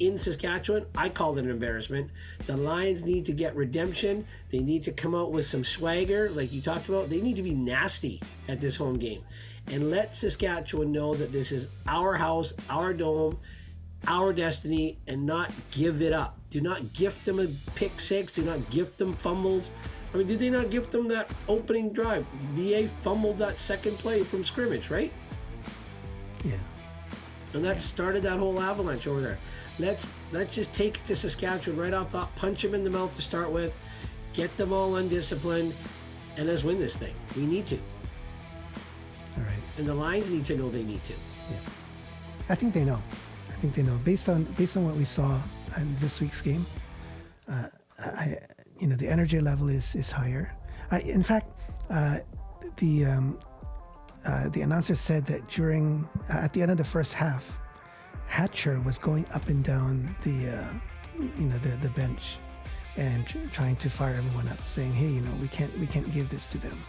in Saskatchewan. I called it an embarrassment. The Lions need to get redemption. They need to come out with some swagger, like you talked about. They need to be nasty at this home game. And let Saskatchewan know that this is our house, our dome, our destiny, and not give it up. Do not gift them a pick six. Do not gift them fumbles. I mean, did they not gift them that opening drive? VA fumbled that second play from scrimmage, right? Yeah. And that started that whole avalanche over there. Let's just take it to Saskatchewan right off the punch them in the mouth to start with, get them all undisciplined, and let's win this thing. We need to. All right. And the Lions need to know they need to. Yeah. I think they know. Based on what we saw in this week's game, the energy level is higher. In fact, the announcer said that at the end of the first half, Hatcher was going up and down the bench and trying to fire everyone up, saying, "Hey, you know, we can't give this to them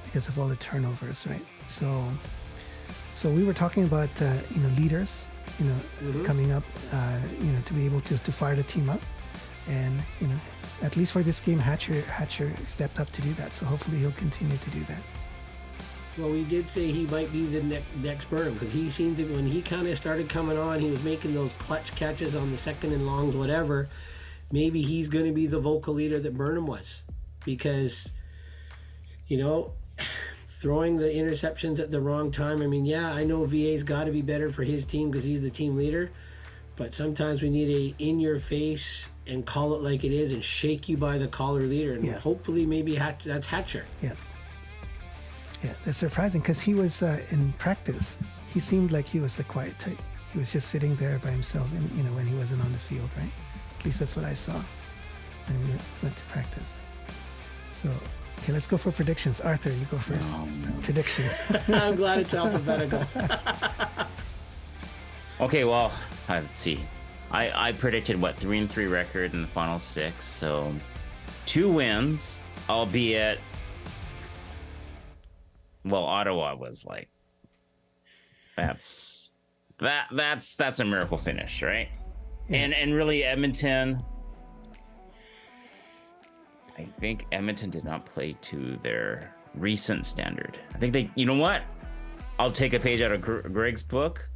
because of all the turnovers, right?" So we were talking about you know, leaders, you know, coming up, you know, to be able to fire the team up, and you know, at least for this game, Hatcher stepped up to do that. So hopefully he'll continue to do that. Well, we did say he might be the next Burnham, because he seemed to, when he kind of started coming on, he was making those clutch catches on the second and longs, whatever. Maybe he's going to be the vocal leader that Burnham was, because, you know, throwing the interceptions at the wrong time. I mean, yeah, I know VA's got to be better for his team because he's the team leader, but sometimes we need a in-your-face and call it like it is and shake you by the collar leader, and hopefully maybe that's Hatcher. Yeah, that's surprising, because he was in practice. He seemed like he was the quiet type. He was just sitting there by himself, and you know, when he wasn't on the field, right? At least that's what I saw when we went to practice. So. Okay, let's go for predictions. Arthur, you go first. No. Predictions. I'm glad it's alphabetical. Okay, well, let's see. I predicted 3-3 record in the final 6, so 2 wins, albeit, well, Ottawa was like, that's a miracle finish, right? Yeah. And really Edmonton, I think Edmonton did not play to their recent standard. I think they, you know what? I'll take a page out of Greg's book.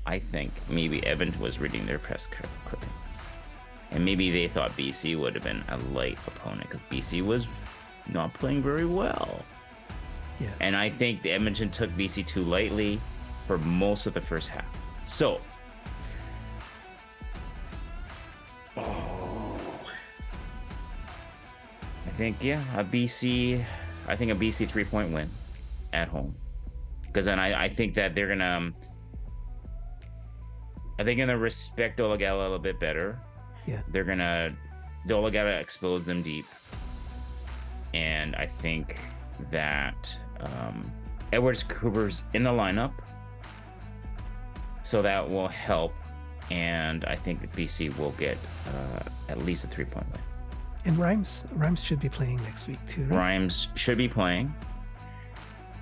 I think maybe Edmonton was reading their press clippings. And maybe they thought BC would have been a light opponent because BC was not playing very well. Yeah. And I think the Edmonton took BC too lightly for most of the first half. So, I think a BC 3-point win at home, because then I think that they're gonna respect Olagala a little bit better. Yeah, Olagala expose them deep, and I think that Edwards Cooper's in the lineup, so that will help, and I think that BC will get at least a 3-point win. And Rhymes should be playing next week too, right? Rhymes should be playing.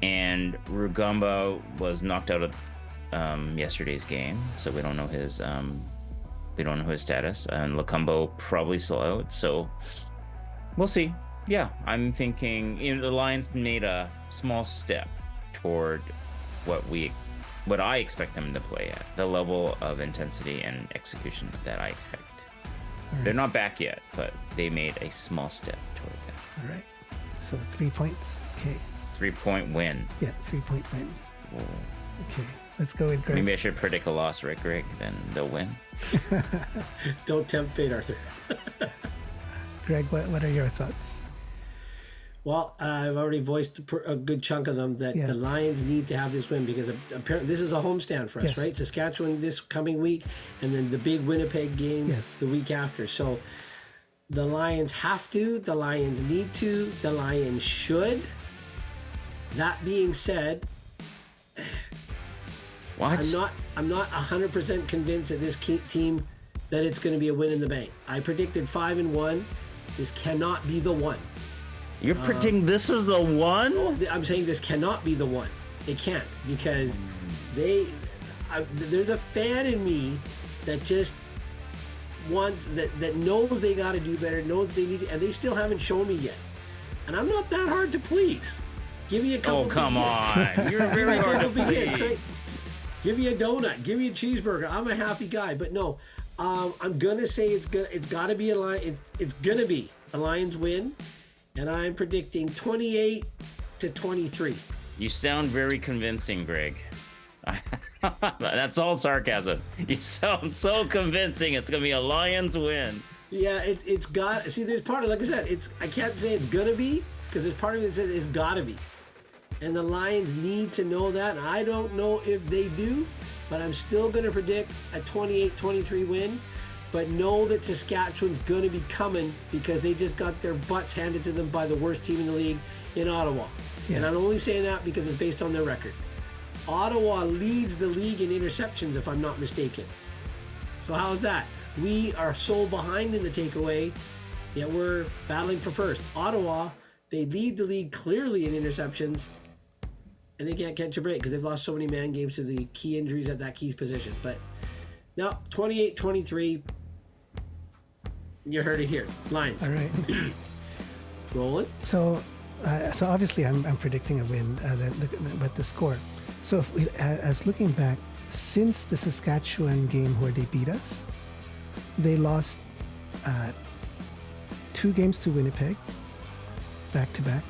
And Rugamba was knocked out of yesterday's game, so we don't know his status. And Lacumbo probably still out, so we'll see. Yeah, I'm thinking, you know, the Lions made a small step toward what I expect them to play at, the level of intensity and execution that I expect. Right. They're not back yet, but they made a small step toward that. All right. So 3 points. Okay. 3-point win. Yeah, 3-point win. Whoa. Okay. Let's go with Greg. Maybe I should predict a loss, right, Greg? Then they'll win. Don't tempt fate, Arthur. Greg, what are your thoughts? Well, I've already voiced a good chunk of them, that the Lions need to have this win, because apparently this is a homestand for us, right? Saskatchewan this coming week, and then the big Winnipeg game the week after. So the Lions have to, the Lions need to, the Lions should. That being said, what? I'm not 100% convinced that this team, that it's going to be a win in the bank. I predicted 5-1. This cannot be the one. You're predicting this is the one? I'm saying this cannot be the one. It can't, because there's a fan in me that just wants, that knows they got to do better, knows they need to, and they still haven't shown me yet. And I'm not that hard to please. Give me a couple. Oh, come on. You're very hard to please. Right? Give me a donut. Give me a cheeseburger. I'm a happy guy. But no, I'm gonna say it's got to be a Lion. It's gonna be a Lions win. And I'm predicting 28-23. You sound very convincing, Greg. That's all sarcasm. You sound so convincing. It's going to be a Lions win. Yeah, it's got... See, there's part of... Like I said, I can't say it's going to be, because there's part of it that says it's got to be. And the Lions need to know that. And I don't know if they do, but I'm still going to predict a 28-23 win. But know that Saskatchewan's going to be coming, because they just got their butts handed to them by the worst team in the league in Ottawa. Yeah. And I'm only saying that because it's based on their record. Ottawa leads the league in interceptions, if I'm not mistaken. So how's that? We are so behind in the takeaway, Yet we're battling for first. Ottawa, they lead the league clearly in interceptions, and they can't catch a break because they've lost so many man games to the key injuries at that key position. But now, 28-23, you heard it here. Lions. All right. Roland? So obviously I'm predicting a win, but the score. So if we, as looking back, since the Saskatchewan game where they beat us, they lost 2 games to Winnipeg, back to back,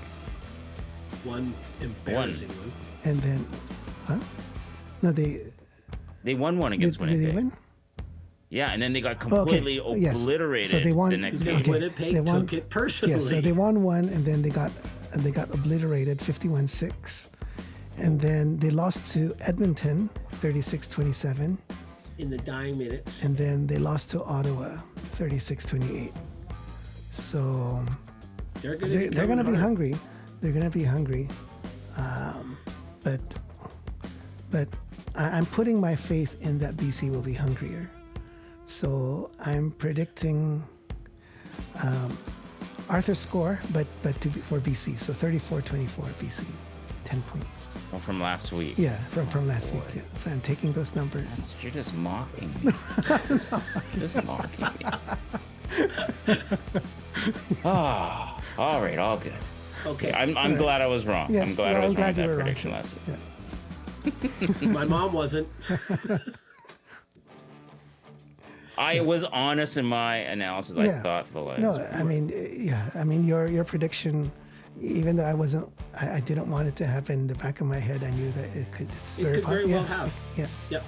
One embarrassing one. and then, No, they won one against did Winnipeg. they win? Yeah, and then they got completely Yes. obliterated So they won. the next Because game. Winnipeg They won- took it personally. Yeah, so they won one, and then they got obliterated 51-6, and then they lost to Edmonton 36-27, in the dying minutes. and then they lost to Ottawa 36-28. So They're they're going to be hungry. They're going to be hungry, but I'm putting my faith in that BC will be hungrier. So I'm predicting Arthur's score, but for BC. So 34-24 BC, 10 points. Well, from last week. Yeah, from last week. Yeah. So I'm taking those numbers. You're just mocking me. Just mocking me. Ah, all right, all good. Okay. I'm glad I was wrong. Yes, I'm glad yeah, I was I'm glad wrong with you that were wrong, prediction too. last week. Yeah. My mom wasn't. I was honest in my analysis. I Yeah. thought the Lions. No, would I mean, your prediction, even though I didn't want it to happen. In the back of my head, I knew that it's It very could very yeah, well have. Yeah. Yep.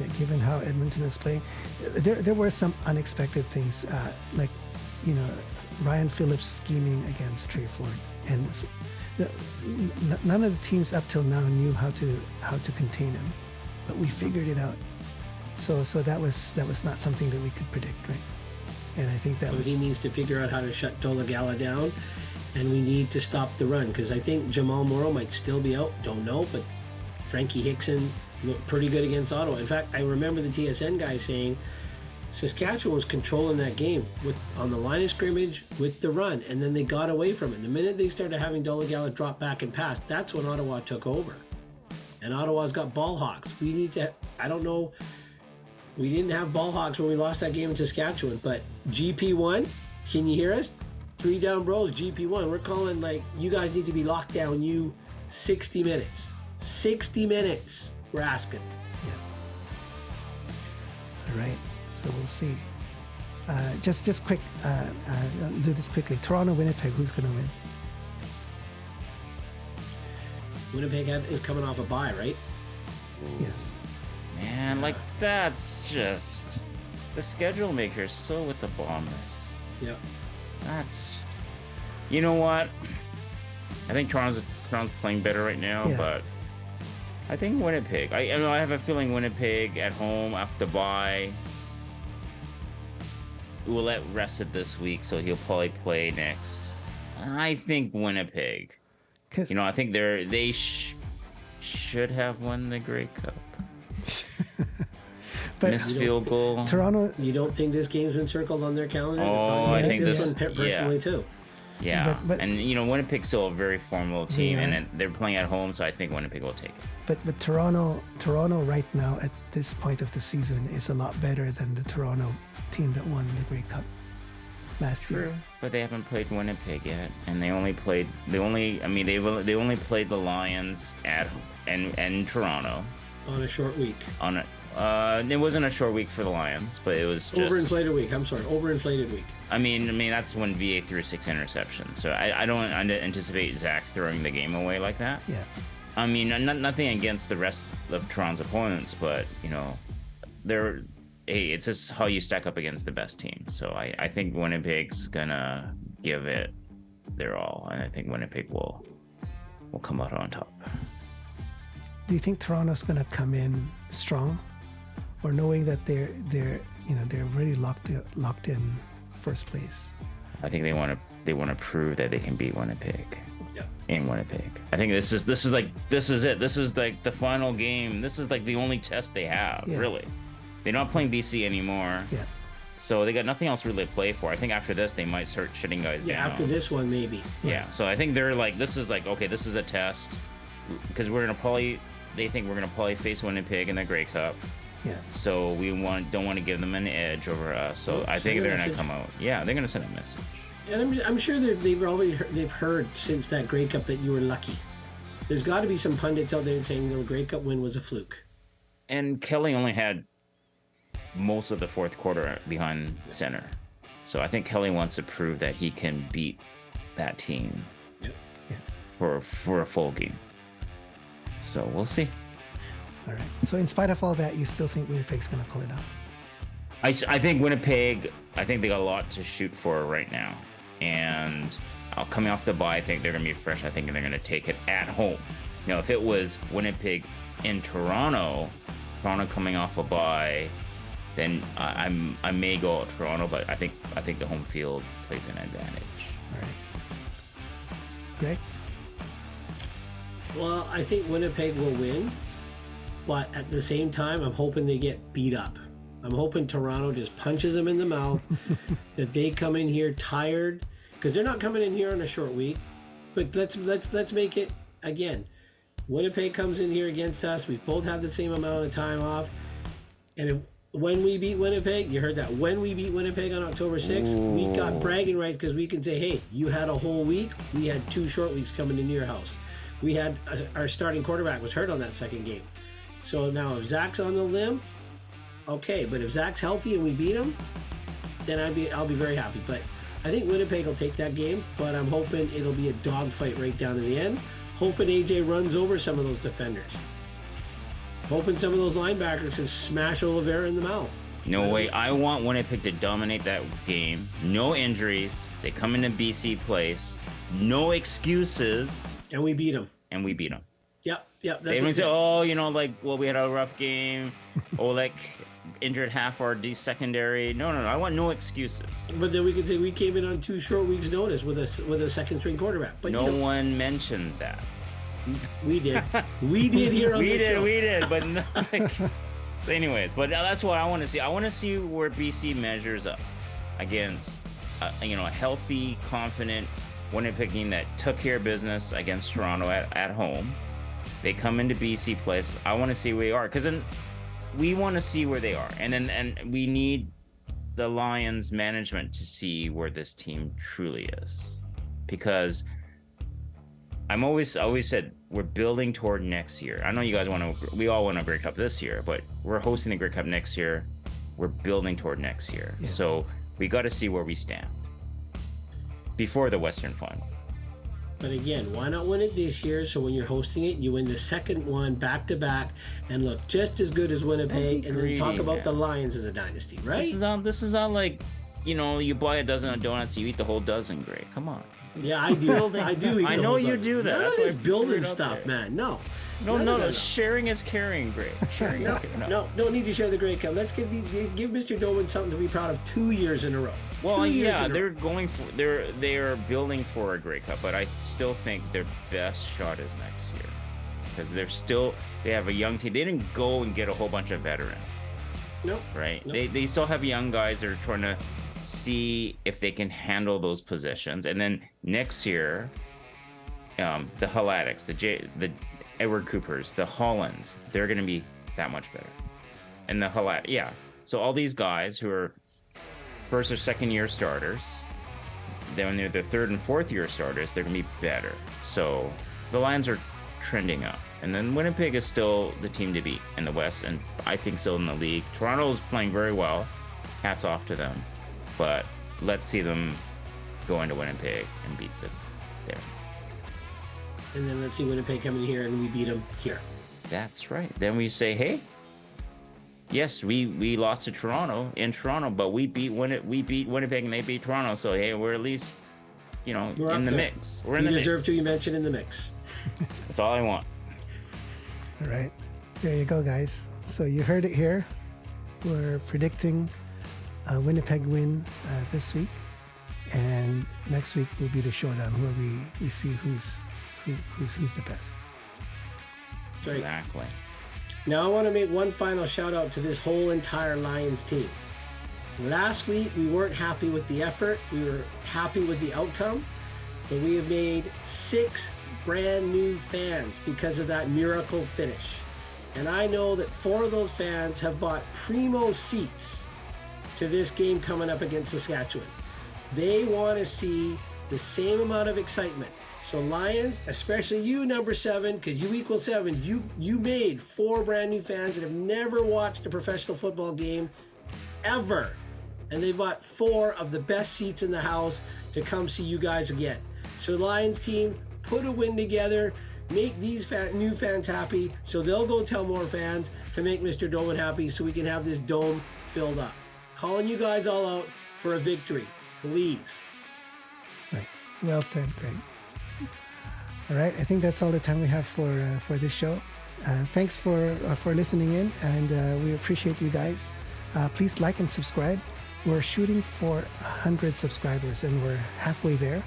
Yeah, given how Edmonton is playing, there were some unexpected things, like, Ryan Phillips scheming against Trey Ford, and none of the teams up till now knew how to contain him, but we figured it out. So that was not something that we could predict, right? And I think that So was he needs to figure out how to shut Dolagala down, and we need to stop the run because I think Jamal Morrow might still be out. Don't know, but Frankie Hickson looked pretty good against Ottawa. In fact, I remember the TSN guy saying Saskatchewan was controlling that game on the line of scrimmage with the run, and then they got away from it. The minute they started having Dolagala drop back and pass, that's when Ottawa took over. And Ottawa's got ball hawks. We need to, I don't know, we didn't have ball hawks when we lost that game in Saskatchewan, but GP1, can you hear us? 3 down bros, GP1. We're calling, like, you guys need to be locked down, 60 minutes. 60 minutes, we're asking. Yeah. All right. So we'll see. Just quick. I'll do this quickly. Toronto, Winnipeg. Who's going to win? Winnipeg is coming off a bye, right? Yes. Man, like that's just the schedule maker. So with the Bombers, Yep. that's. You know what? I think Toronto's playing better right now, Yeah. but I think Winnipeg. I have a feeling Winnipeg at home after the bye. We'll let rested this week, so he'll probably play next. I think Winnipeg. I think they should have won the Grey Cup. But Missed field goal. Toronto. You don't think this game's been circled on their calendar? Oh, I I think think this this- one personally too. Yeah, But- and Winnipeg's still a very formidable team, Yeah. and they're playing at home, so I think Winnipeg will take it. But Toronto right now at this point of the season is a lot better than the Toronto team that won the Grey Cup last year. But they haven't played Winnipeg yet, and they only played the Lions and Toronto On a short week. on it. It wasn't a short week for the Lions, but it was just Overinflated week. I'm sorry. Overinflated week. I mean that's when VA threw 6 interceptions, so I don't anticipate Zach throwing the game away like that. Yeah. I mean, nothing against the rest of Toronto's opponents, but it's just how you stack up against the best teams. So I think Winnipeg's gonna give it their all, and I think Winnipeg will come out on top. Do you think Toronto's going to come in strong, or knowing that they're really locked in first place? I think they want to prove that they can beat Winnipeg. Yeah. In Winnipeg, I think this is it. This is like the final game. This is like the only test they have. Yeah. Really, they're not playing BC anymore. Yeah. So they got nothing else really to play for. I think after this, they might start shutting guys Yeah, down. after this one, maybe. Yeah. So I think they're like, this is like, okay, this is a test because they think we're gonna probably face Winnipeg in the Grey Cup. Yeah. So we don't want to give them an edge over us. So I think they're gonna come out. Yeah, they're gonna send a message. And I'm sure they've heard since that Grey Cup that you were lucky. There's got to be some pundits out there saying the Grey Cup win was a fluke. And Kelly only had most of the fourth quarter behind center. So I think Kelly wants to prove that he can beat that team for a full game. So we'll see. All right. So in spite of all that, you still think Winnipeg's going to pull it off? I think Winnipeg, I think they got a lot to shoot for right now. And coming off the bye, I think they're going to be fresh. I think they're going to take it at home. Now, if it was Winnipeg in Toronto coming off a bye, then I may go out Toronto, but I think the home field plays an advantage. All right. Greg? Well, I think Winnipeg will win, but at the same time, I'm hoping they get beat up. I'm hoping Toronto just punches them in the mouth, that they come in here tired, because they're not coming in here on a short week. But let's make it again. Winnipeg comes in here against us. We've both had the same amount of time off, and when we beat Winnipeg, you heard that. When we beat Winnipeg on October 6th, we got bragging rights because we can say, hey, you had a whole week. We had 2 short weeks coming into your house. We had our starting quarterback was hurt on that second game. So now if Zach's on the limb, okay. But if Zach's healthy and we beat him, then I'll be very happy. But I think Winnipeg will take that game. But I'm hoping it'll be a dogfight right down to the end. Hoping AJ runs over some of those defenders. Hoping some of those linebackers can smash Oliveira in the mouth. No way. I want Winnipeg to dominate that game. No injuries. They come into BC place. No excuses. And we beat them. Yep. They don't say, we had a rough game. Oleg injured half our D secondary. No. I want no excuses. But then we could say we came in on 2 short weeks' notice with a second string quarterback. But no one mentioned that. We did. We did here on the show. We did. But no, anyways, but that's what I want to see. I want to see where BC measures up against, a healthy, confident Winnipeg team that took care of business against Toronto at home. They come into BC place. I want to see where they are, because then we want to see where they are, and we need the Lions management to see where this team truly is, because I always said we're building toward next year. I know you guys we all want a Grey Cup this year, but we're hosting the Grey Cup next year. We're building toward next year, so we got to see where we stand before the Western Final. But again, why not win it this year? So when you're hosting it, you win the second one back to back and look just as good as Winnipeg, and then talk about the Lions as a dynasty, right? This is all like, you buy a dozen of donuts, you eat the whole dozen, Greg. Come on. Yeah, I do. I do. I know you do that. None of this building stuff, man. No. Sharing is caring, Greg. Sharing is caring. No, don't need to share the Grey Cup. Let's give Mr. Doman something to be proud of 2 years in a row. Well, they're building for a Grey Cup, but I still think their best shot is next year, because they have a young team. They didn't go and get a whole bunch of veterans. Nope. Right. Nope. They still have young guys. They're trying to see if they can handle those positions, and then next year, the Halatics, the Edward Coopers, the Hollands, they're going to be that much better. And the so all these guys who are first or second year starters, then when they're the third and fourth year starters, they're going to be better. So the Lions are trending up. And then Winnipeg is still the team to beat in the West, and I think still in the league. Toronto is playing very well. Hats off to them. But let's see them go into Winnipeg and beat them there. And then let's see Winnipeg come in here and we beat them here. That's right. Then we say, hey, yes, we lost to Toronto in Toronto, but we beat Winnipeg and they beat Toronto. So hey, we're at least, we're in the mix. We're in the mix. You deserve to be mentioned in the mix. That's all I want. All right. There you go, guys. So you heard it here. We're predicting a Winnipeg win this week, and next week will be the showdown where we see who's the best. Right. Exactly. Now I want to make one final shout out to this whole entire Lions team. Last week, we weren't happy with the effort. We were happy with the outcome. But we have made 6 brand new fans because of that miracle finish. And I know that 4 of those fans have bought primo seats to this game coming up against Saskatchewan. They want to see the same amount of excitement. So Lions, especially you, number 7, because you equal 7, you made 4 brand new fans that have never watched a professional football game ever. And they bought 4 of the best seats in the house to come see you guys again. So Lions team, put a win together, make these new fans happy, so they'll go tell more fans to make Mr. Doman happy so we can have this dome filled up. Calling you guys all out for a victory, please. Right. Well said, Greg. All right. I think that's all the time we have for this show. Thanks for listening in, and we appreciate you guys. Please like and subscribe. We're shooting for 100 subscribers, and we're halfway there.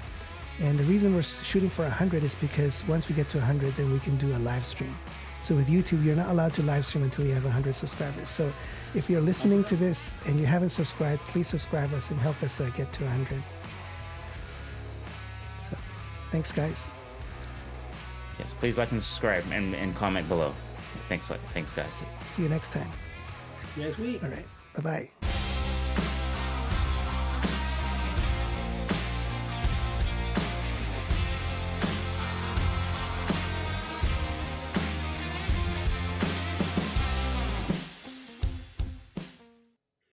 And the reason we're shooting for 100 is because once we get to 100, then we can do a live stream. So with YouTube, you're not allowed to live stream until you have 100 subscribers. So if you're listening to this and you haven't subscribed, please subscribe us and help us get to 100. So thanks, guys. Yes, please like and subscribe and comment below. Thanks guys. See you next time. Next week. All right. Bye-bye.